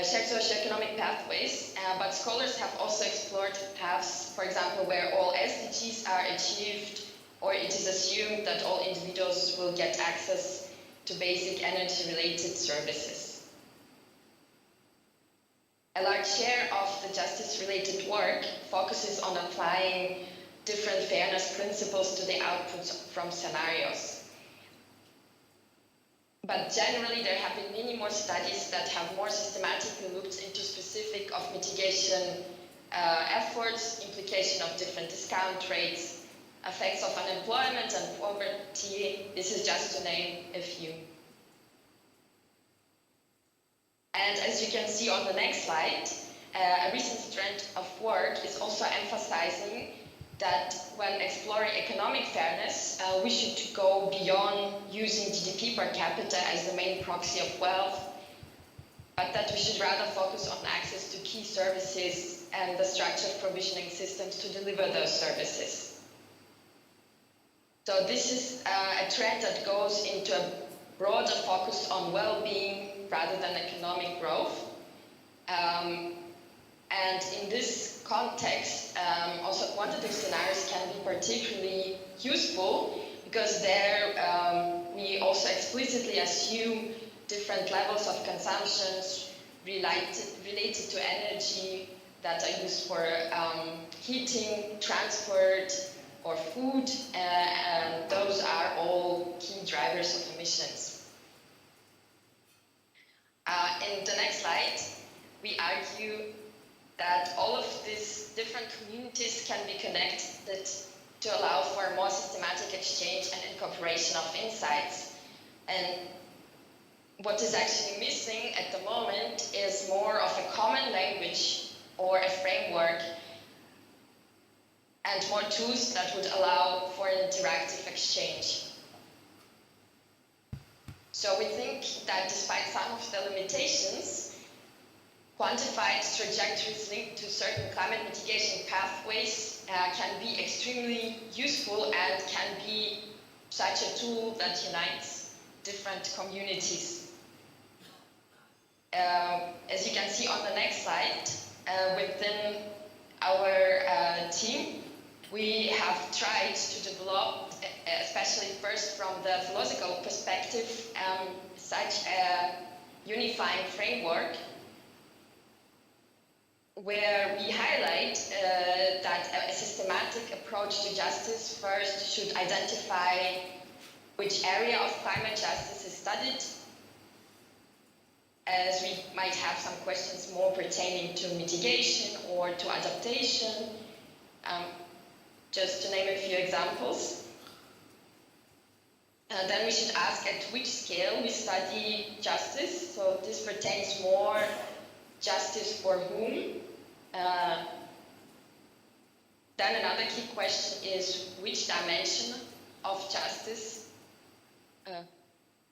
shared socio-economic pathways, but scholars have also explored paths, for example, where all SDGs are achieved, or it is assumed that all individuals will get access to basic energy-related services. A large share of the justice-related work focuses on applying different fairness principles to the outputs from scenarios. But generally, there have been many more studies that have more systematically looked into specific of mitigation efforts, implication of different discount rates, effects of unemployment and poverty. This is just to name a few. And as you can see on the next slide, a recent trend of work is also emphasizing that when exploring economic fairness, we should go beyond using GDP per capita as the main proxy of wealth, but that we should rather focus on access to key services and the structured provisioning systems to deliver those services. So this is a trend that goes into a broader focus on well-being rather than economic growth. And in this context, also quantitative scenarios can be particularly useful because there we also explicitly assume different levels of consumptions related to energy that are used for heating, transport, or food, and those are all key drivers of emissions. In the next slide, we argue that all of these different communities can be connected to allow for a more systematic exchange and incorporation of insights. And what is actually missing at the moment is more of a common language or a framework and more tools that would allow for an interactive exchange. So we think that despite some of the limitations, quantified trajectories linked to certain climate mitigation pathways can be extremely useful and can be such a tool that unites different communities. As you can see on the next slide, within our team, we have tried to develop, especially first from the philosophical perspective, such a unifying framework where we highlight that a systematic approach to justice first should identify which area of climate justice is studied, as we might have some questions more pertaining to mitigation or to adaptation. Just to name a few examples. Then we should ask at which scale we study justice. So this pertains more justice for whom. Then another key question is which dimension of justice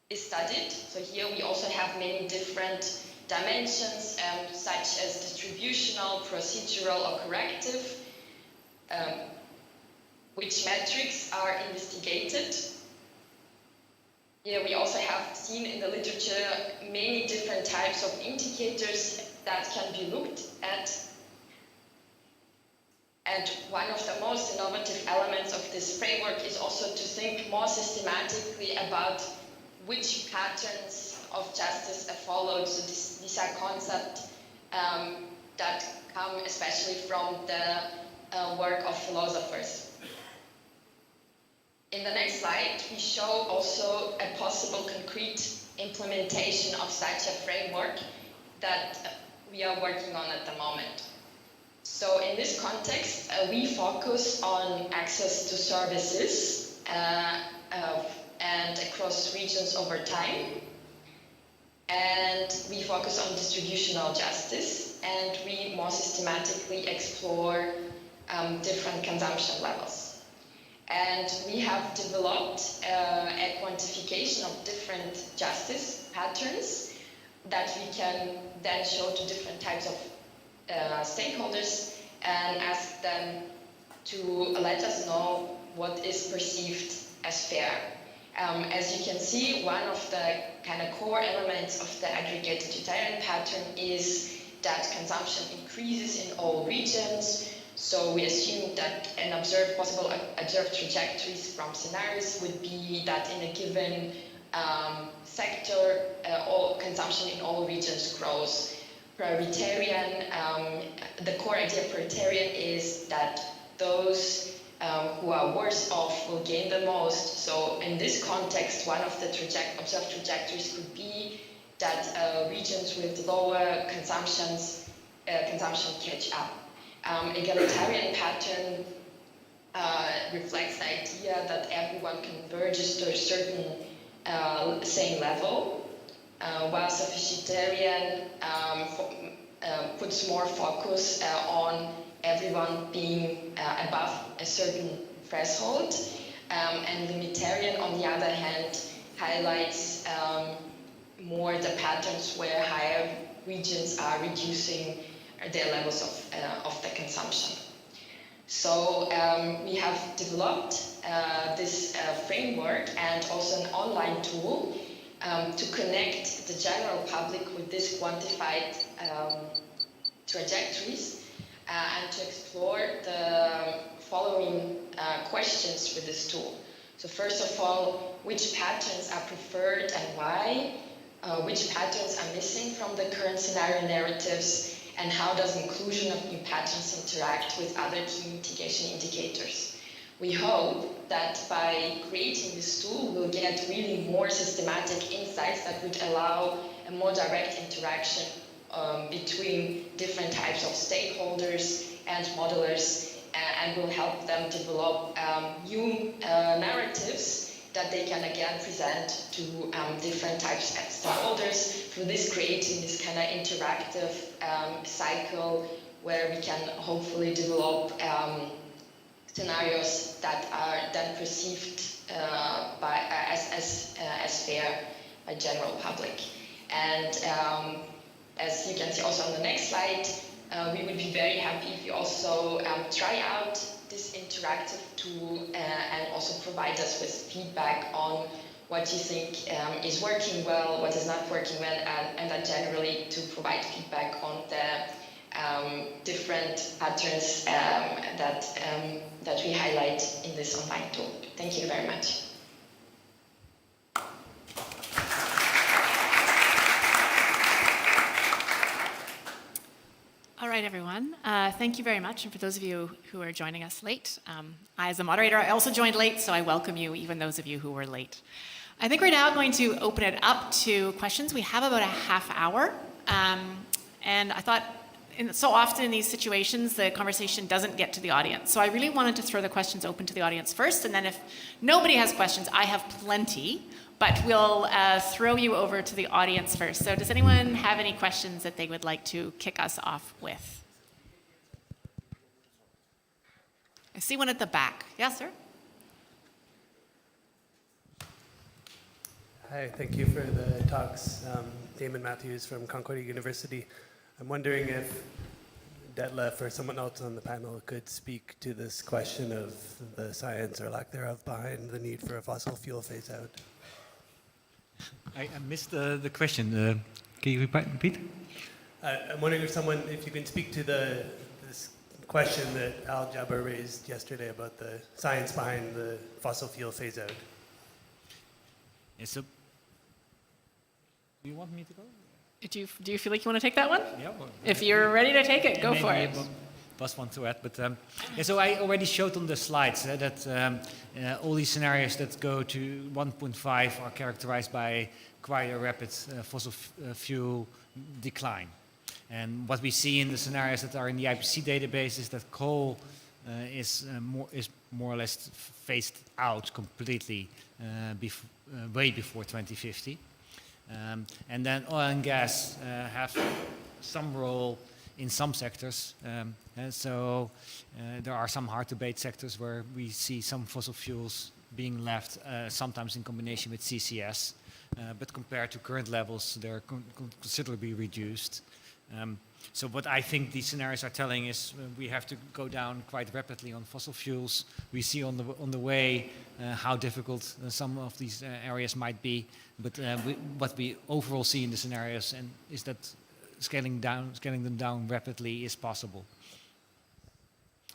is studied. So here we also have many different dimensions, such as distributional, procedural, or corrective. Which metrics are investigated. Here we also have seen in the literature many different types of indicators that can be looked at. And one of the most innovative elements of this framework is also to think more systematically about which patterns of justice are followed. So these are concepts that come especially from the work of philosophers. In the next slide, we show also a possible concrete implementation of such a framework that we are working on at the moment. So in this context, we focus on access to services and across regions over time. And we focus on distributional justice, and we more systematically explore different consumption levels. And we have developed a quantification of different justice patterns that we can then show to different types of stakeholders and ask them to let us know what is perceived as fair. As you can see, one of the kind of core elements of the aggregated utilitarian pattern is that consumption increases in all regions. So we assume that an possible observed trajectories from scenarios would be that in a given sector, all consumption in all regions grows. Prioritarian, the core idea of prioritarian is that those who are worse off will gain the most. So in this context, one of the observed trajectories could be that regions with lower consumption catch up. Egalitarian pattern reflects the idea that everyone converges to a certain same level. While sufficitarian puts more focus on everyone being above a certain threshold, and limitarian, on the other hand, highlights more the patterns where higher regions are reducing their levels of the consumption. So we have developed this framework and also an online tool to connect the general public with these quantified trajectories and to explore the following questions with this tool. So first of all, which patterns are preferred and why? Which patterns are missing from the current scenario narratives? And how does inclusion of new patterns interact with other key mitigation indicators? We hope that by creating this tool, we'll get really more systematic insights that would allow a more direct interaction between different types of stakeholders and modelers, and will help them develop new narratives that they can again present to different types of stakeholders, through this creating this kind of interactive cycle where we can hopefully develop scenarios that are then perceived as fair by general public. And as you can see also on the next slide, we would be very happy if you also try out this interactive tool and also provide us with feedback on what you think is working well, what is not working well, and then generally to provide feedback on the different patterns that we highlight in this online tool. Thank you very much. All right, everyone. Thank you very much. And for those of you who are joining us late, I, as a moderator, I also joined late, so I welcome you, even those of you who were late. I think we're now going to open it up to questions. We have about a half hour, and I thought so often in these situations, the conversation doesn't get to the audience. So I really wanted to throw the questions open to the audience first, and then if nobody has questions, I have plenty, but we'll throw you over to the audience first. So does anyone have any questions that they would like to kick us off with? I see one at the back. Yes, sir? Hi, thank you for the talks. Damon Matthews from Concordia University. I'm wondering if Detlef or someone else on the panel could speak to this question of the science or lack thereof behind the need for a fossil fuel phase out. I missed the question. Can you repeat? I'm wondering if you can speak to this question that Al Jaber raised yesterday about the science behind the fossil fuel phase out. Yes, so do you want me to go? Do you feel like you want to take that one? Yeah. Well, If you're ready to take it, go for it. Was one to add, but yeah, so I already showed on the slides that all these scenarios that go to 1.5 are characterized by quite a rapid fossil fuel decline. And what we see in the scenarios that are in the IPCC database is that coal is more or less phased out completely way before 2050. And then oil and gas have some role in some sectors. And so there are some hard-to-abate sectors where we see some fossil fuels being left, sometimes in combination with CCS. But compared to current levels, they're considerably reduced. So what I think these scenarios are telling is we have to go down quite rapidly on fossil fuels. We see on the way how difficult some of these areas might be, but what we overall see in the scenarios is that scaling them down rapidly is possible.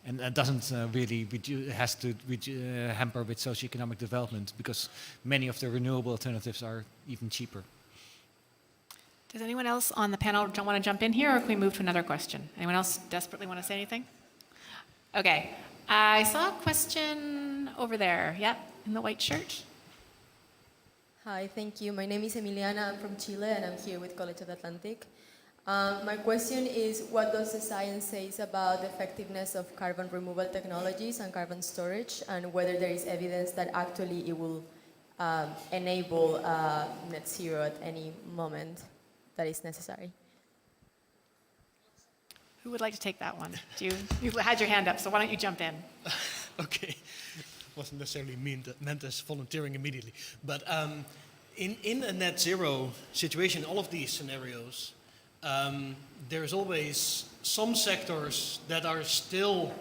And that doesn't really has to hamper with socioeconomic development because many of the renewable alternatives are even cheaper. Does anyone else on the panel want to jump in here, or can we move to another question? Anyone else desperately want to say anything? Okay. I saw a question over there. Yep, in the white shirt. Hi, thank you. My name is Emiliana. I'm from Chile, and I'm here with College of the Atlantic. My question is, what does the science say about the effectiveness of carbon removal technologies and carbon storage, and whether there is evidence that actually it will enable net zero at any moment that is necessary? Who would like to take that one? You had your hand up, so why don't you jump in? Okay. Wasn't necessarily meant as volunteering immediately. But in a net zero situation, all of these scenarios, there's always some sectors that are still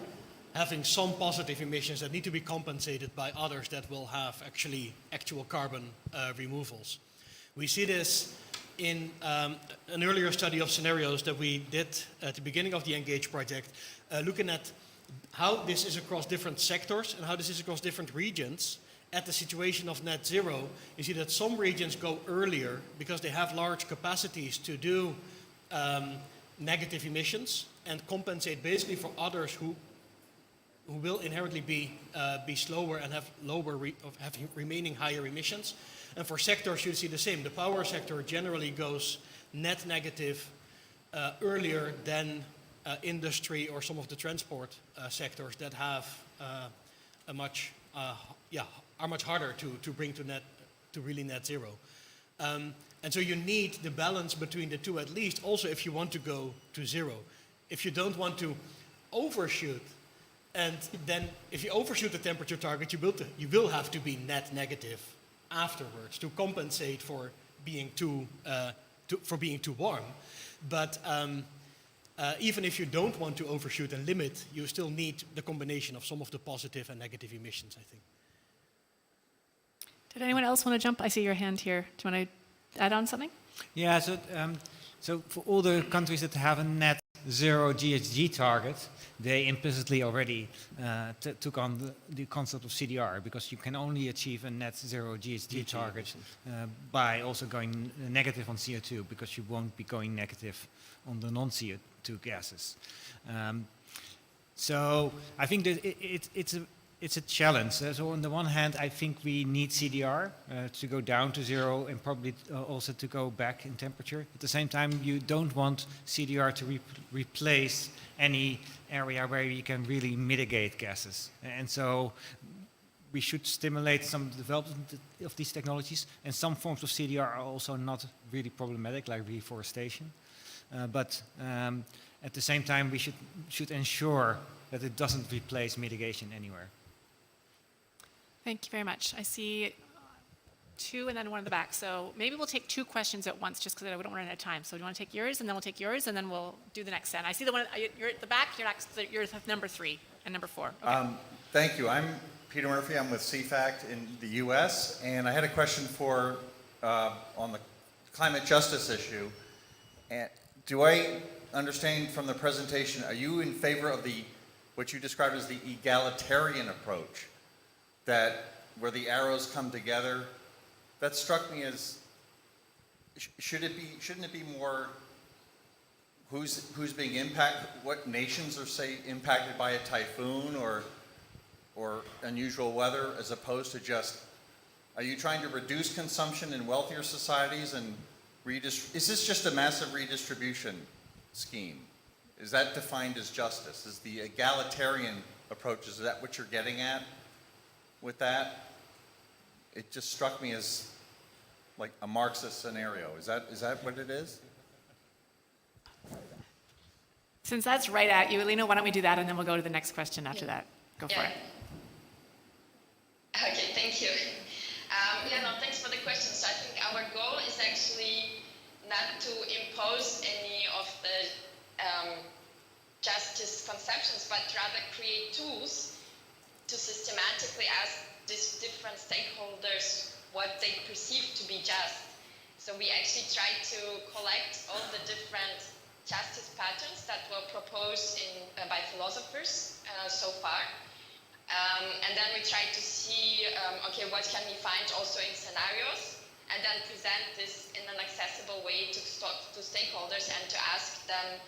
having some positive emissions that need to be compensated by others that will have actual carbon removals. We see this in an earlier study of scenarios that we did at the beginning of the Engage project, looking at how this is across different sectors and how this is across different regions. At the situation of net zero, you see that some regions go earlier because they have large capacities to do negative emissions and compensate basically for others who will inherently be slower and have have remaining higher emissions. And for sectors, you see the same. The power sector generally goes net negative earlier than industry or some of the transport sectors that have are much harder to bring to really net zero. And so you need the balance between the two, at least also if you want to go to zero. If you don't want to overshoot, and then if you overshoot the temperature target, you will have to be net negative afterwards to compensate for being too warm. But even if you don't want to overshoot and limit, you still need the combination of some of the positive and negative emissions, I think. Did anyone else want to jump? I see your hand here. Do you want to add on something? Yeah, so for all the countries that have a net zero GHG target, they implicitly already took on the concept of CDR, because you can only achieve a net zero GHG target by also going negative on CO2, because you won't be going negative on the non-CO2 gases. So I think that it's a challenge. So on the one hand, I think we need CDR to go down to zero and probably also to go back in temperature. At the same time, you don't want CDR to replace any area where you can really mitigate gases. And so we should stimulate some development of these technologies, and some forms of CDR are also not really problematic, like reforestation. But at the same time, we should ensure that it doesn't replace mitigation anywhere. Thank you very much. I see two and then one in the back. So maybe we'll take two questions at once just because we don't run out of time. So do you want to take yours, and then we'll take yours, and then we'll do the next set. I see the one, you're at the back, you're number 3 and number 4. Okay. Thank you. I'm Peter Murphy. I'm with CFACT in the U.S. And I had a question for on the climate justice issue. And do I understand from the presentation, are you in favor of what you described as the egalitarian approach, that where the arrows come together? That struck me as, shouldn't it be more who's being impacted, what nations are, say, impacted by a typhoon or unusual weather, as opposed to just, are you trying to reduce consumption in wealthier societies and is this just a massive redistribution scheme? Is that defined as justice? Is the egalitarian approach, is that what you're getting at with that? It just struck me as like a Marxist scenario. Is that what it is? Since that's right at you, Alina, why don't we do that, and then we'll go to the next question after that. Go for it. Okay, thank you. Thanks for the question. So I think our goal is actually not to impose any of the justice conceptions, but rather create tools to systematically ask these different stakeholders what they perceive to be just. So we actually try to collect all the different justice patterns that were proposed by philosophers so far. And then we try to see, what can we find also in scenarios, and then present this in an accessible way to stakeholders and to ask them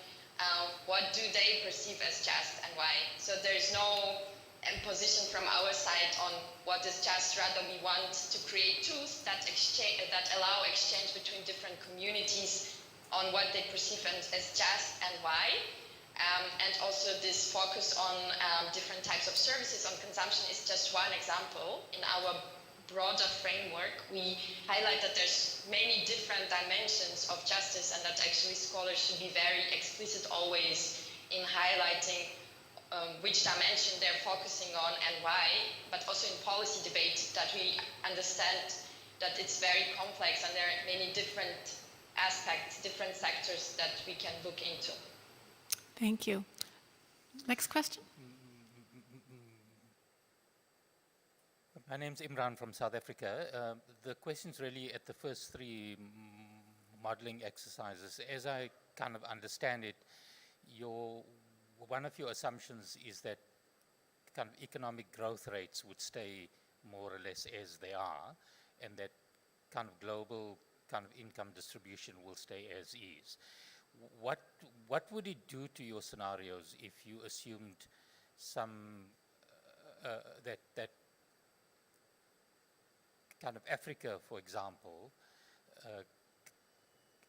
what do they perceive as just and why. So there's no imposition from our side on what is just, rather we want to create tools that allow exchange between different communities on what they perceive as just and why. And also this focus on different types of services on consumption is just one example. In our broader framework, we highlight that there's many different dimensions of justice, and that actually scholars should be very explicit always in highlighting which dimension they're focusing on and why, but also in policy debate that we understand that it's very complex and there are many different aspects, different sectors that we can look into. Thank you. Next question. My name's Imran from South Africa. The question's really at the first 3 modeling exercises. As I kind of understand it, one of your assumptions is that kind of economic growth rates would stay more or less as they are, and that kind of global kind of income distribution will stay as is. What would it do to your scenarios if you assumed some that kind of Africa, for example,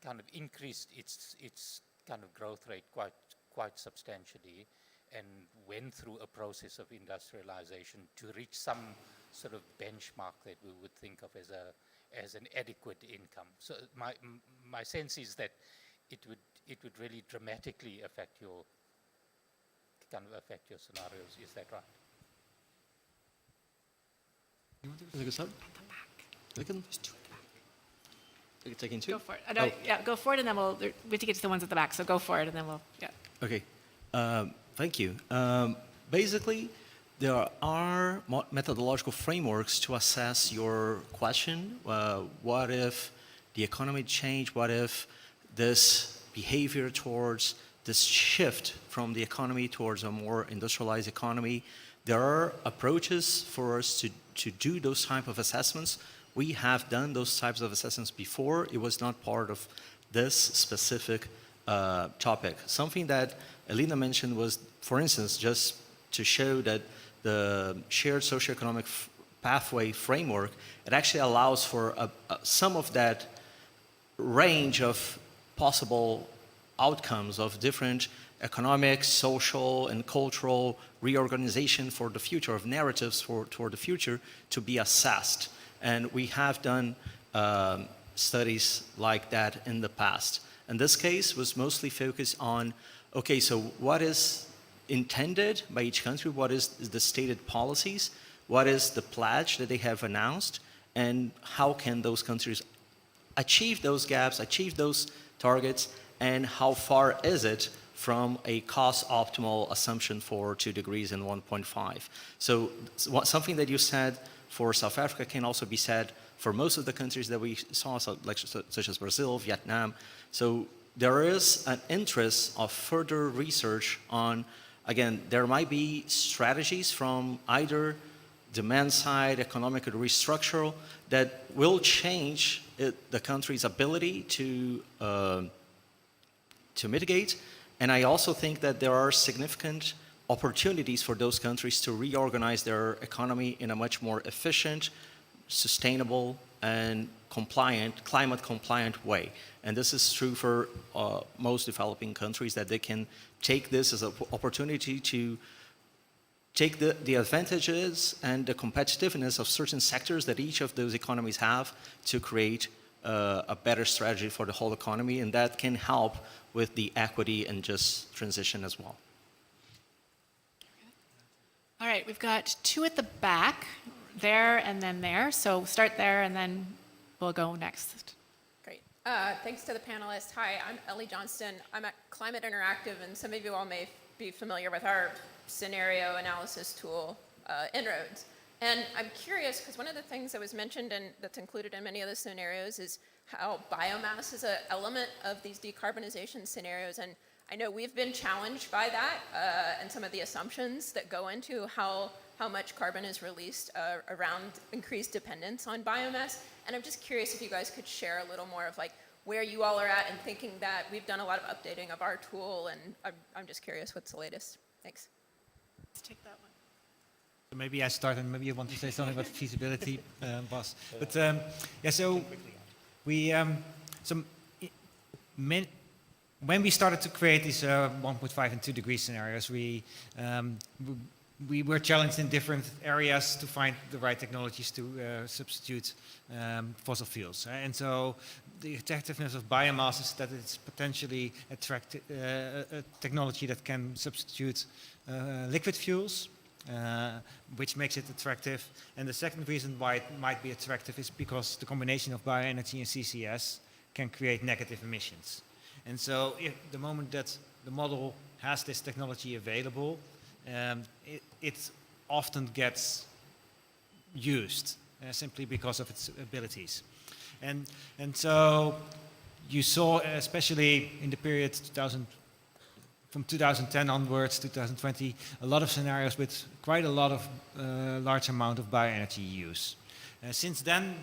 kind of increased its kind of growth rate quite substantially, and went through a process of industrialization to reach some sort of benchmark that we would think of as an adequate income? So my sense is that it would really dramatically affect your scenarios. Is that right? You want to start? Taking 2? Go for it. Yeah, go for it, and then we have to get to the ones at the back. So go for it, and then Okay. Thank you. Basically, there are methodological frameworks to assess your question. What if the economy changed? What if this behavior towards this shift from the economy towards a more industrialized economy? There are approaches for us to do those type of assessments. We have done those types of assessments before. It was not part of this specific topic. Something that Alina mentioned was, for instance, just to show that the shared socioeconomic pathway framework, it actually allows for some of that range of possible outcomes of different economic, social, and cultural reorganization for the future, of narratives for the future to be assessed. And we have done studies like that in the past. And this case was mostly focused on, okay, so what is intended by each country, what is the stated policies, what is the pledge that they have announced, and how can those countries achieve those gaps, achieve those targets, and how far is it from a cost-optimal assumption for 2 degrees and 1.5. So something that you said for South Africa can also be said for most of the countries that we saw, such as Brazil, Vietnam. So there is an interest of further research on, again, there might be strategies from either demand side, economic restructural, that will change the country's ability to mitigate. And I also think that there are significant opportunities for those countries to reorganize their economy in a much more efficient, sustainable, and compliant, climate compliant way. And this is true for most developing countries, that they can take this as an opportunity to take the advantages and the competitiveness of certain sectors that each of those economies have to create a better strategy for the whole economy, and that can help with the equity and just transition as well. All right, we've got two at the back, there and then there. So start there and then we'll go next. Great. Thanks to the panelists. Hi, I'm Ellie Johnston. I'm at Climate Interactive, and some of you all may be familiar with our scenario analysis tool, Inroads. And I'm curious, because one of the things that was mentioned and that's included in many of the scenarios is how biomass is an element of these decarbonization scenarios. And I know we've been challenged by that and some of the assumptions that go into how much carbon is released around increased dependence on biomass. And I'm just curious if you guys could share a little more of like where you all are at in thinking that. We've done a lot of updating of our tool, and I'm just curious what's the latest. Thanks. Let's take that one. So maybe I start, and maybe you want to say something about feasibility, Bas. But yeah, so we when we started to create these 1.5 and 2 degree scenarios, we were challenged in different areas to find the right technologies to substitute fossil fuels. And so the attractiveness of biomass is that it's potentially a technology that can substitute liquid fuels, which makes it attractive. And the second reason why it might be attractive is because the combination of bioenergy and CCS can create negative emissions. And so if the moment that the model has this technology available, it often gets used simply because of its abilities. And so you saw, especially in the period from 2010 onwards, 2020, a lot of scenarios with quite a lot of large amount of bioenergy use. Since then,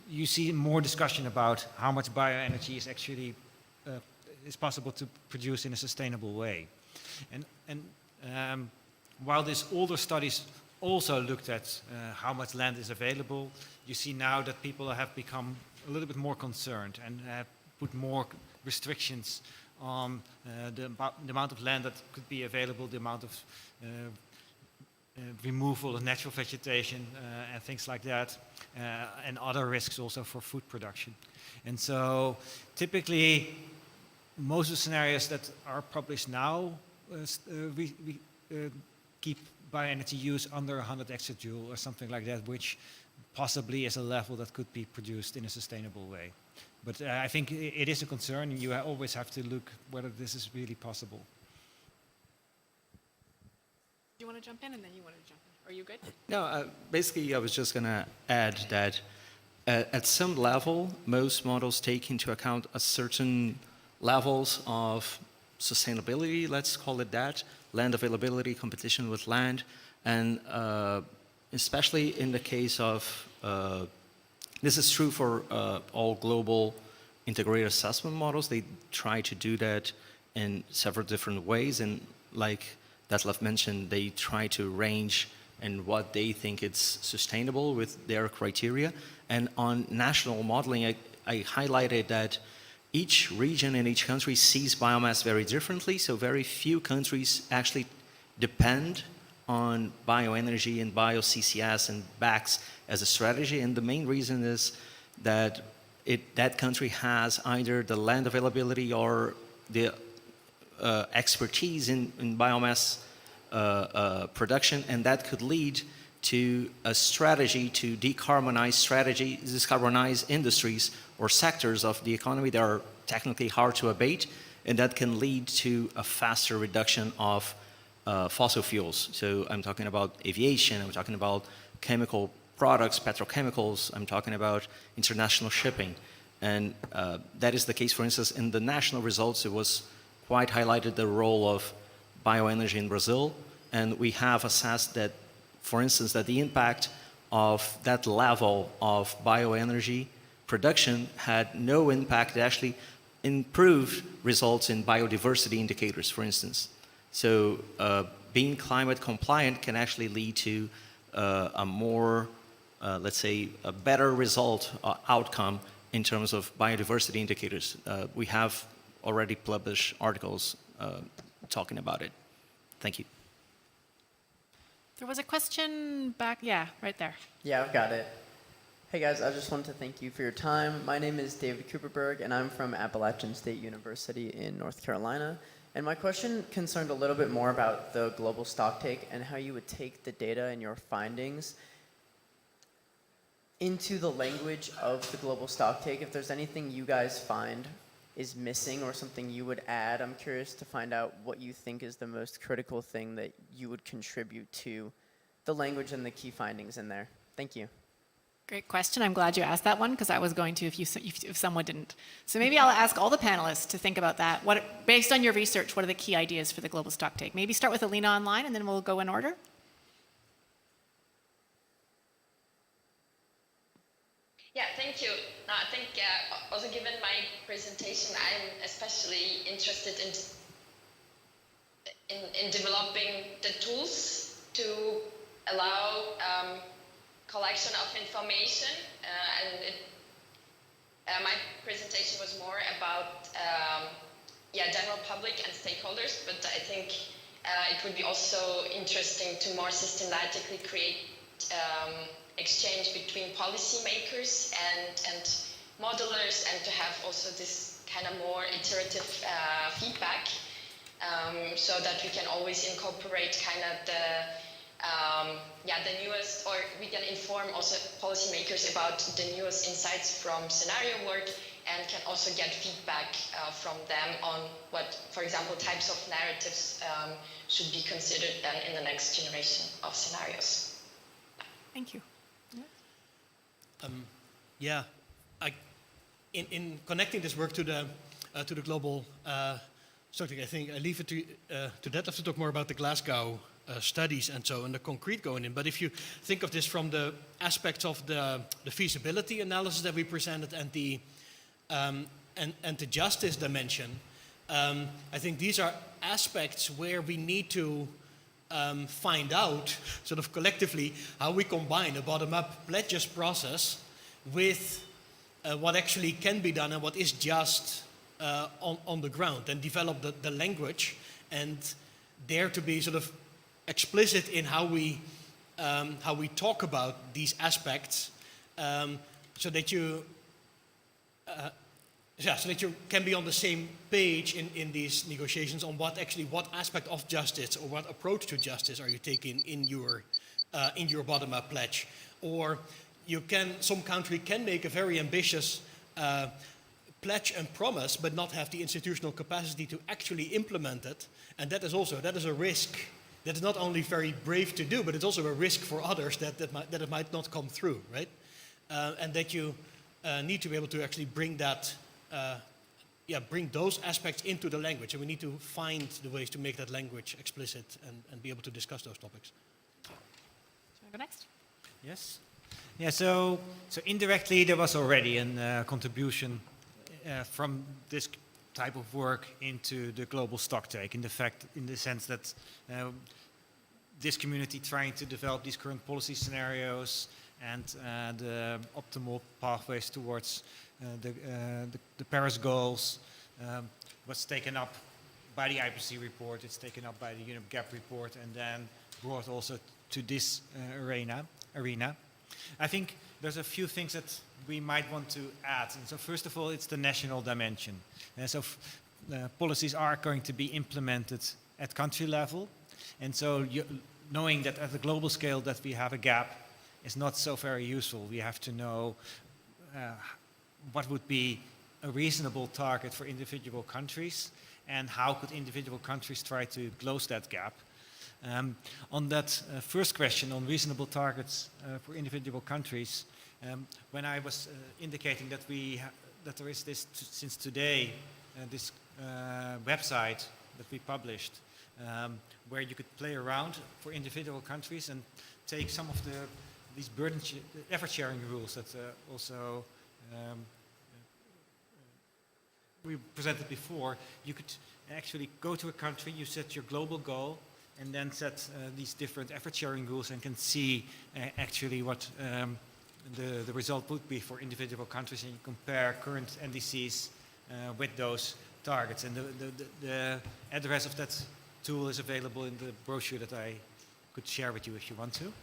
you see more discussion about how much bioenergy is actually is possible to produce in a sustainable way. And while these older studies also looked at how much land is available, you see now that people have become a little bit more concerned and have put more restrictions on the amount of land that could be available, the amount of removal of natural vegetation and things like that, and other risks also for food production. And so typically, most of the scenarios that are published now we keep bioenergy use under 100 exajoule or something like that, which possibly is a level that could be produced in a sustainable way. But I think it is a concern, and you always have to look whether this is really possible. Do you want to jump in, and then you want to jump in? Are you good? No, basically I was just going to add that at some level, most models take into account a certain levels of sustainability, let's call it that, land availability, competition with land, and especially in the case of, this is true for all global integrated assessment models. They try to do that in several different ways, and like Detlef mentioned, they try to range and what they think it's sustainable with their criteria. And on national modeling, I highlighted that each region and each country sees biomass very differently, so very few countries actually depend on bioenergy and bio-CCS and BACs as a strategy, and the main reason is that that country has either the land availability or the expertise in biomass production, and that could lead to a strategy to decarbonize industries or sectors of the economy that are technically hard to abate, and that can lead to a faster reduction of fossil fuels. So I'm talking about aviation, I'm talking about chemical products, petrochemicals, I'm talking about international shipping. And that is the case, for instance, in the national results, it was quite highlighted the role of bioenergy in Brazil, and we have assessed that, for instance, that the impact of that level of bioenergy production had no impact. It actually improved results in biodiversity indicators, for instance. So being climate compliant can actually lead to a more, let's say, a better result outcome in terms of biodiversity indicators. We have already published articles talking about it. Thank you. There was a question back, yeah, right there. Yeah, I've got it. Hey guys, I just wanted to thank you for your time. My name is David Cooperberg, and I'm from Appalachian State University in North Carolina. And my question concerned a little bit more about the global stocktake and how you would take the data and your findings into the language of the global stocktake. If there's anything you guys find is missing or something you would add, I'm curious to find out what you think is the most critical thing that you would contribute to the language and the key findings in there. Thank you. Great question. I'm glad you asked that one, because I was going to if someone didn't. So maybe I'll ask all the panelists to think about that. Based on your research, what are the key ideas for the global stocktake? Maybe start with Alina online, and then we'll go in order. Yeah, thank you. No, I think also given my presentation, I'm especially interested in developing the tools to allow collection of information, my presentation was more about general public and stakeholders, but I think it would be also interesting to more systematically create exchange between policymakers and modelers, and to have also this kind of more iterative feedback, so that we can always incorporate kind of the newest, or we can inform also policymakers about the newest insights from scenario work, and can also get feedback from them on what, for example, types of narratives should be considered then in the next generation of scenarios. Thank you. In connecting this work to the global stocktake, I think I leave it to Detlef to talk more about the Glasgow studies and so, and the concrete going in. But if you think of this from the aspects of the feasibility analysis that we presented and the justice dimension, I think these are aspects where we need to find out sort of collectively how we combine a bottom-up pledges process with what actually can be done and what is just on the ground, and develop the language and dare to be sort of explicit in how we talk about these aspects, so that you can be on the same page in these negotiations on what aspect of justice or what approach to justice are you taking in your bottom-up pledge. Or some country can make a very ambitious pledge and promise, but not have the institutional capacity to actually implement it, and that is a risk. That is not only very brave to do, but it's also a risk for others that it might not come through, right? And that you need to be able to actually bring those aspects into the language, and we need to find the ways to make that language explicit and be able to discuss those topics. Shall I go next? Yes. Yeah. So indirectly there was already a contribution from this type of work into the global stocktake, in the sense that this community trying to develop these current policy scenarios and the optimal pathways towards the Paris goals was taken up by the IPCC report, it's taken up by the UNEP GAP report, and then brought also to this arena. I think there's a few things that we might want to add. And so first of all, it's the national dimension. Policies are going to be implemented at country level. And so knowing that at the global scale that we have a gap is not so very useful. We have to know what would be a reasonable target for individual countries and how could individual countries try to close that gap. On that first question on reasonable targets for individual countries, when I was indicating that that there is this since today this website that we published where you could play around for individual countries and take some of these effort sharing rules that also we presented before. You could actually go to a country, you set your global goal, and then set these different effort sharing rules and can see actually what the result would be for individual countries, and you compare current NDCs with those targets. And the address of that tool is available in the brochure that I could share with you if you want to.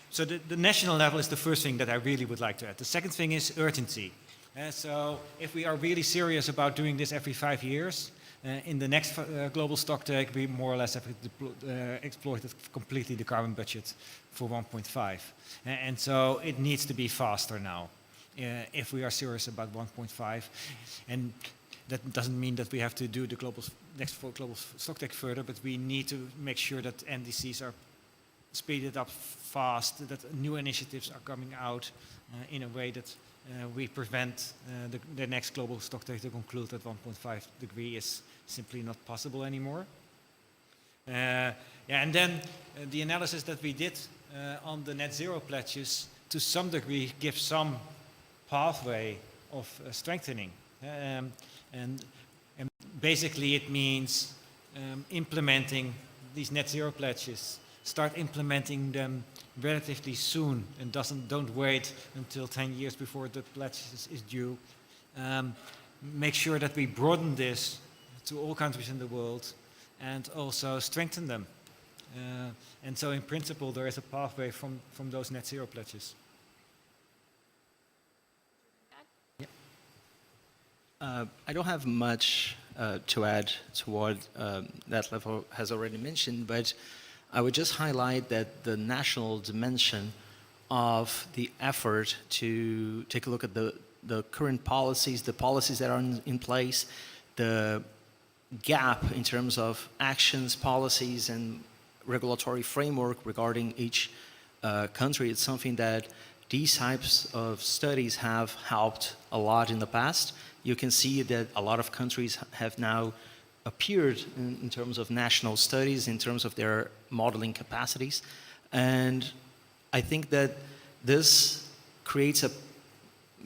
So the national level is the first thing that I really would like to add. The second thing is urgency. So if we are really serious about doing this every 5 years, in the next Global Stocktake, we more or less have exploited completely the carbon budget for 1.5. And so it needs to be faster now if we are serious about 1.5. And that doesn't mean that we have to do the next Global Stocktake further, but we need to make sure that NDCs are speeded up fast, that new initiatives are coming out in a way that we prevent the next Global Stocktake to conclude that 1.5 degree is simply not possible anymore. And then the analysis that we did on the net zero pledges to some degree gives some pathway of strengthening. And basically it means implementing these net zero pledges, start implementing them relatively soon and don't wait until 10 years before the pledge is due. Make sure that we broaden this to all countries in the world and also strengthen them. And so in principle there is a pathway from those net zero pledges. I don't have much to add to what that level has already mentioned, but I would just highlight that the national dimension of the effort to take a look at the current policies, the policies that are in place, the gap in terms of actions, policies, and regulatory framework regarding each country. It's something that these types of studies have helped a lot in the past. You can see that a lot of countries have now appeared in terms of national studies, in terms of their modeling capacities. And I think that this creates a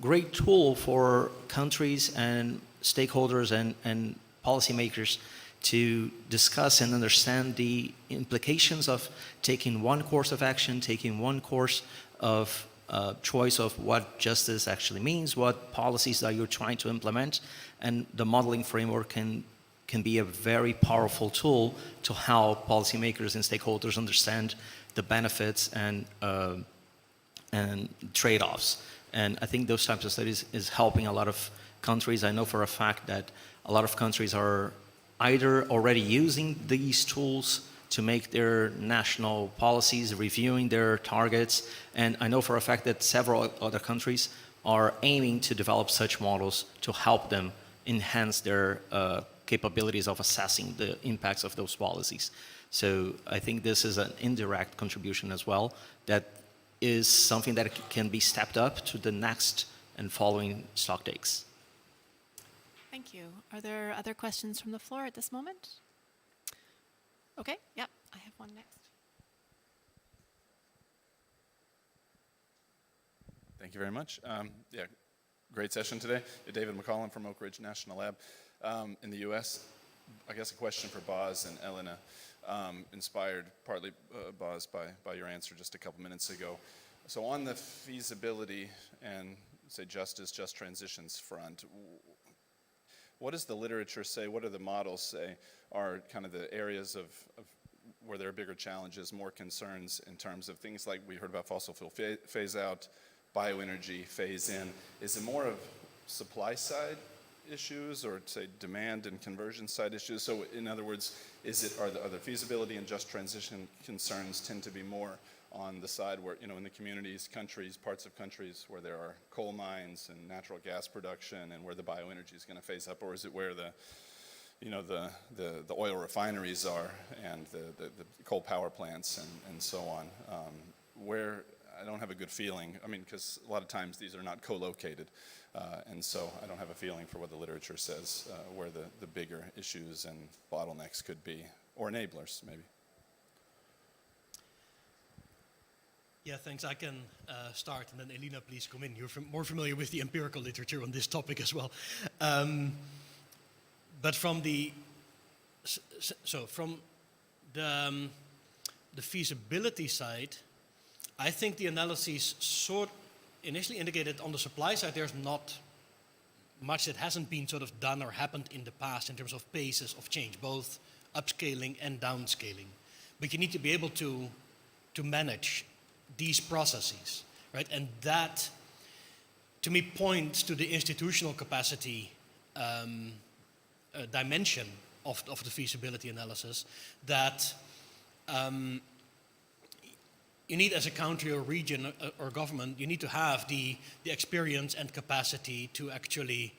great tool for countries and stakeholders and policymakers to discuss and understand the implications of taking one course of action, taking one course of choice of what justice actually means, what policies that you're trying to implement, and the modeling framework can be a very powerful tool to help policymakers and stakeholders understand the benefits and trade-offs. And I think those types of studies is helping a lot of countries. I know for a fact that a lot of countries are either already using these tools to make their national policies, reviewing their targets, and I know for a fact that several other countries are aiming to develop such models to help them enhance their capabilities of assessing the impacts of those policies. So I think this is an indirect contribution as well that is something that can be stepped up to the next and following stocktakes. Thank you. Are there other questions from the floor at this moment? Okay, yep, I have one next. Thank you very much. Great session today. David McCollum from Oak Ridge National Lab in the US. I guess a question for Boz and Elena, inspired partly, Boz, by your answer just a couple minutes ago. So on the feasibility and, say, just transitions front, what does the literature say, what do the models say are kind of the areas of where there are bigger challenges, more concerns in terms of things like we heard about fossil fuel phase out, bioenergy phase in? Is it more of supply side issues or say demand and conversion side issues? So in other words, are the feasibility and just transition concerns tend to be more on the side where, in the communities, countries, parts of countries where there are coal mines and natural gas production and where the bioenergy is going to phase up, or is it where the oil refineries are and the coal power plants and so on, where I don't have a good feeling. I mean, because a lot of times these are not co-located, and so I don't have a feeling for what the literature says, where the bigger issues and bottlenecks could be, or enablers maybe. Yeah, thanks. I can start, and then Elena, please come in. You're more familiar with the empirical literature on this topic as well. But from the feasibility side, I think the analyses initially indicated on the supply side there's not much that hasn't been sort of done or happened in the past in terms of paces of change, both upscaling and downscaling. But you need to be able to manage these processes, right? And that, to me, points to the institutional capacity dimension of the feasibility analysis that you need, as a country or region or government, you need to have the experience and capacity to actually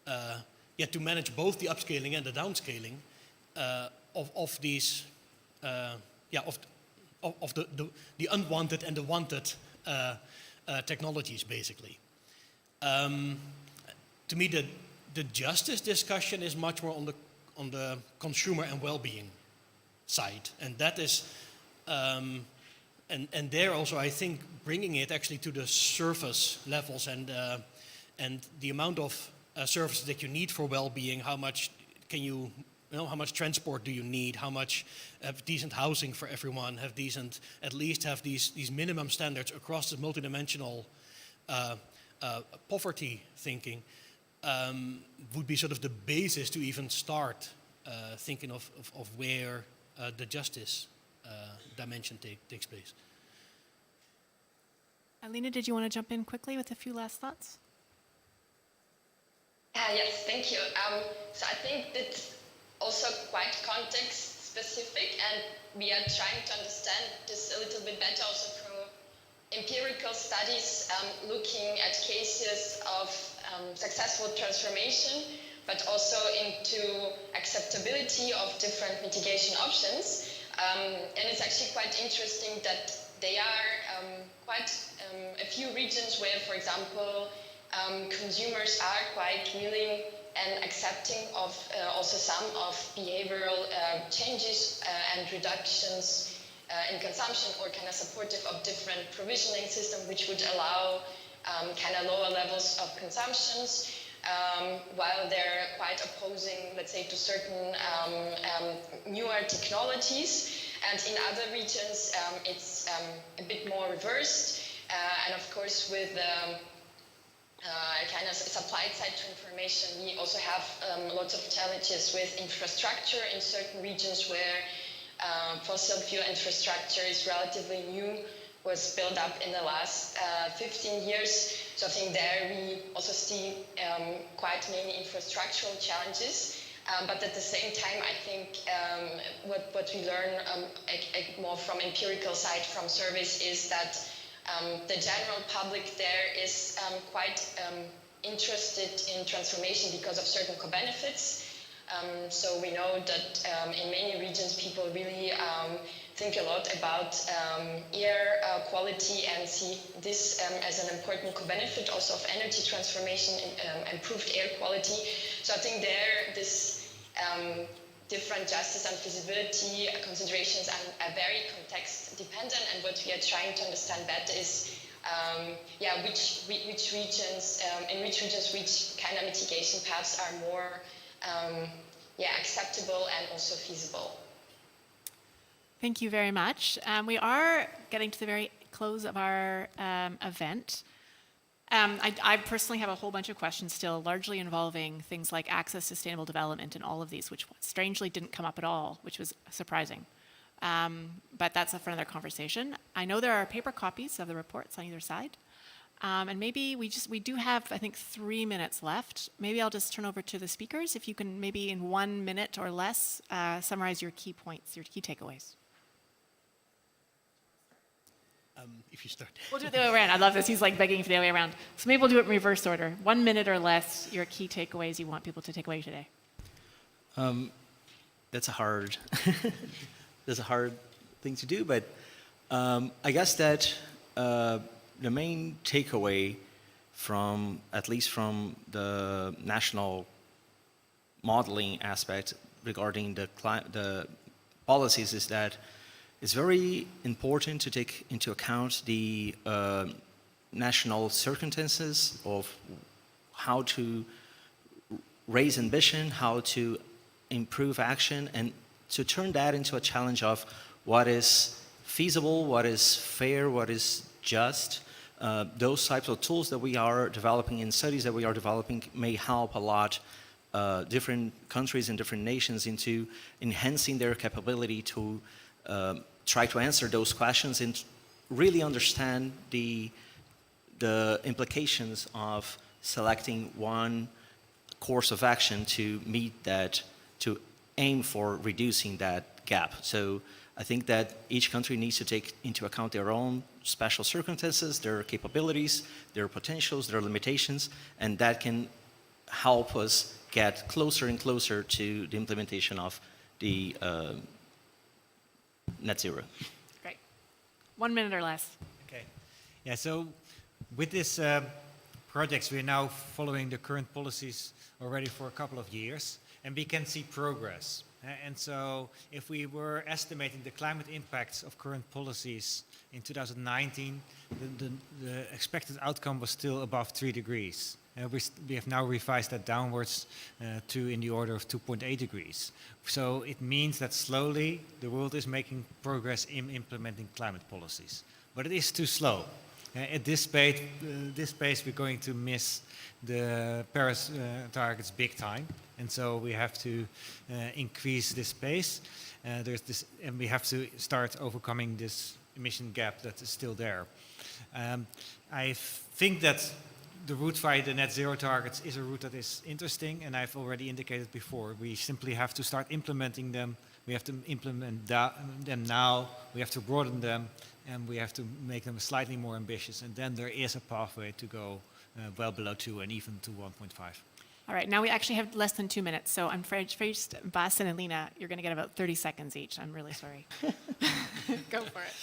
to manage both the upscaling and the downscaling of these of the unwanted and the wanted technologies, basically. To me, the justice discussion is much more on the consumer and well-being side, and that is, and there also I think bringing it actually to the surface levels and the amount of services that you need for well-being. How much can you how much transport do you need? How much have decent housing for everyone? At least have these minimum standards across the multidimensional poverty thinking would be sort of the basis to even start thinking of where the justice dimension takes place. Elena, did you want to jump in quickly with a few last thoughts? Yes, thank you. So I think that's also quite context specific, and we are trying to understand this a little bit better also through empirical studies, looking at cases of successful transformation, but also into acceptability of different mitigation options. And it's actually quite interesting that there are quite a few regions where, for example, consumers are quite willing and accepting of also some of behavioral changes and reductions in consumption, or kind of supportive of different provisioning system, which would allow kind of lower levels of consumptions, while they're quite opposing, let's say, to certain newer technologies. And in other regions, it's a bit more reversed. And of course, with kind of supply side transformation, we also have lots of challenges with infrastructure in certain regions where fossil fuel infrastructure is relatively new, was built up in the last 15 years. So I think there we also see quite many infrastructural challenges. But at the same time, I think what we learn more from empirical side, from surveys, is that the general public there is quite interested in transformation because of certain co-benefits. So we know that in many regions people really think a lot about air quality and see this as an important co-benefit also of energy transformation, improved air quality. So I think there this different justice and feasibility considerations are very context dependent, and what we are trying to understand better is which regions which kind of mitigation paths are more acceptable and also feasible. Thank you very much. We are getting to the very close of our event. I personally have a whole bunch of questions still, largely involving things like access, sustainable development, and all of these, which strangely didn't come up at all, which was surprising. But that's for another conversation. I know there are paper copies of the reports on either side. And maybe we do have, I think, 3 minutes left. Maybe I'll just turn over to the speakers. If you can maybe in 1 minute or less summarize your key points, your key takeaways. If you start. We'll do it the other way around. I love this. He's like begging for the other way around. So maybe we'll do it in reverse order. 1 minute or less, your key takeaways you want people to take away today. That's a hard, that's a hard thing to do, but I guess that the main takeaway from, at least from the national modeling aspect regarding the policies, is that it's very important to take into account the national circumstances of how to raise ambition, how to improve action, and to turn that into a challenge of what is feasible, what is fair, what is just. Those types of tools that we are developing and studies that we are developing may help a lot different countries and different nations into enhancing their capability to try to answer those questions and really understand the implications of selecting one course of action to meet that, to aim for reducing that gap. So I think that each country needs to take into account their own special circumstances, their capabilities, their potentials, their limitations, and that can help us get closer and closer to the implementation of the net zero. Great. 1 minute or less. Okay. Yeah, so with this projects, we're now following the current policies already for a couple of years, and we can see progress. And so if we were estimating the climate impacts of current policies in 2019, the expected outcome was still above 3 degrees. We have now revised that downwards to in the order of 2.8 degrees. So it means that slowly the world is making progress in implementing climate policies. But it is too slow. At this pace, we're going to miss the Paris targets big time. And so we have to increase this pace. And we have to start overcoming this emission gap that is still there. I think that the route via the net zero targets is a route that is interesting, and I've already indicated before. We simply have to start implementing them. We have to implement them now. We have to broaden them, and we have to make them slightly more ambitious. And then there is a pathway to go well below 2 and even to 1.5. All right, now we actually have less than 2 minutes, so I'm afraid, Bas and Alina, you're going to get about 30 seconds each. I'm really sorry. Go for it.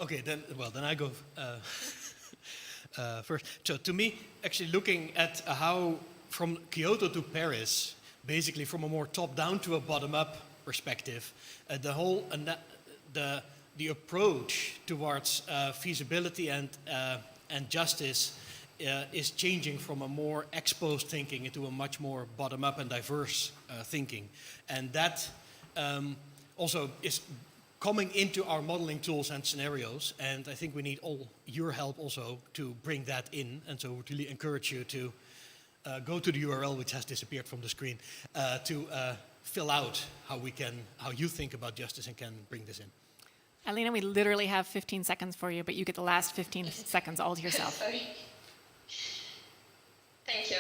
Okay, then I go first. So to me, actually looking at how from Kyoto to Paris, basically from a more top-down to a bottom-up perspective, the approach towards feasibility and justice is changing from a more exposed thinking into a much more bottom-up and diverse thinking. And that also is coming into our modeling tools and scenarios, and I think we need all your help also to bring that in, and so I would really encourage you to go to the URL, which has disappeared from the screen, to fill out how you think about justice and can bring this in. Alina, we literally have 15 seconds for you, but you get the last 15 seconds all to yourself. Sorry. Thank you.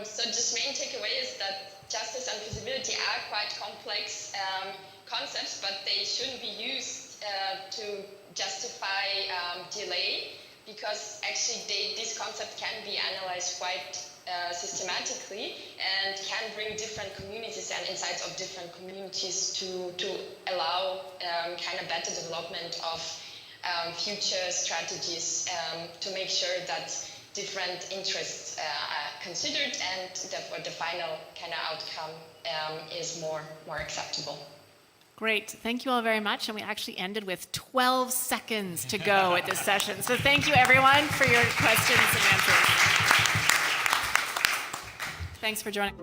So just main takeaway is that justice and feasibility are quite complex concepts, but they shouldn't be used to justify delay, because actually this concept can be analyzed quite systematically and can bring different communities and insights of different communities to allow kind of better development of future strategies to make sure that different interests are considered and therefore the final kind of outcome is more acceptable. Great. Thank you all very much. And we actually ended with 12 seconds to go at this session. So thank you, everyone, for your questions and answers. Thanks for joining.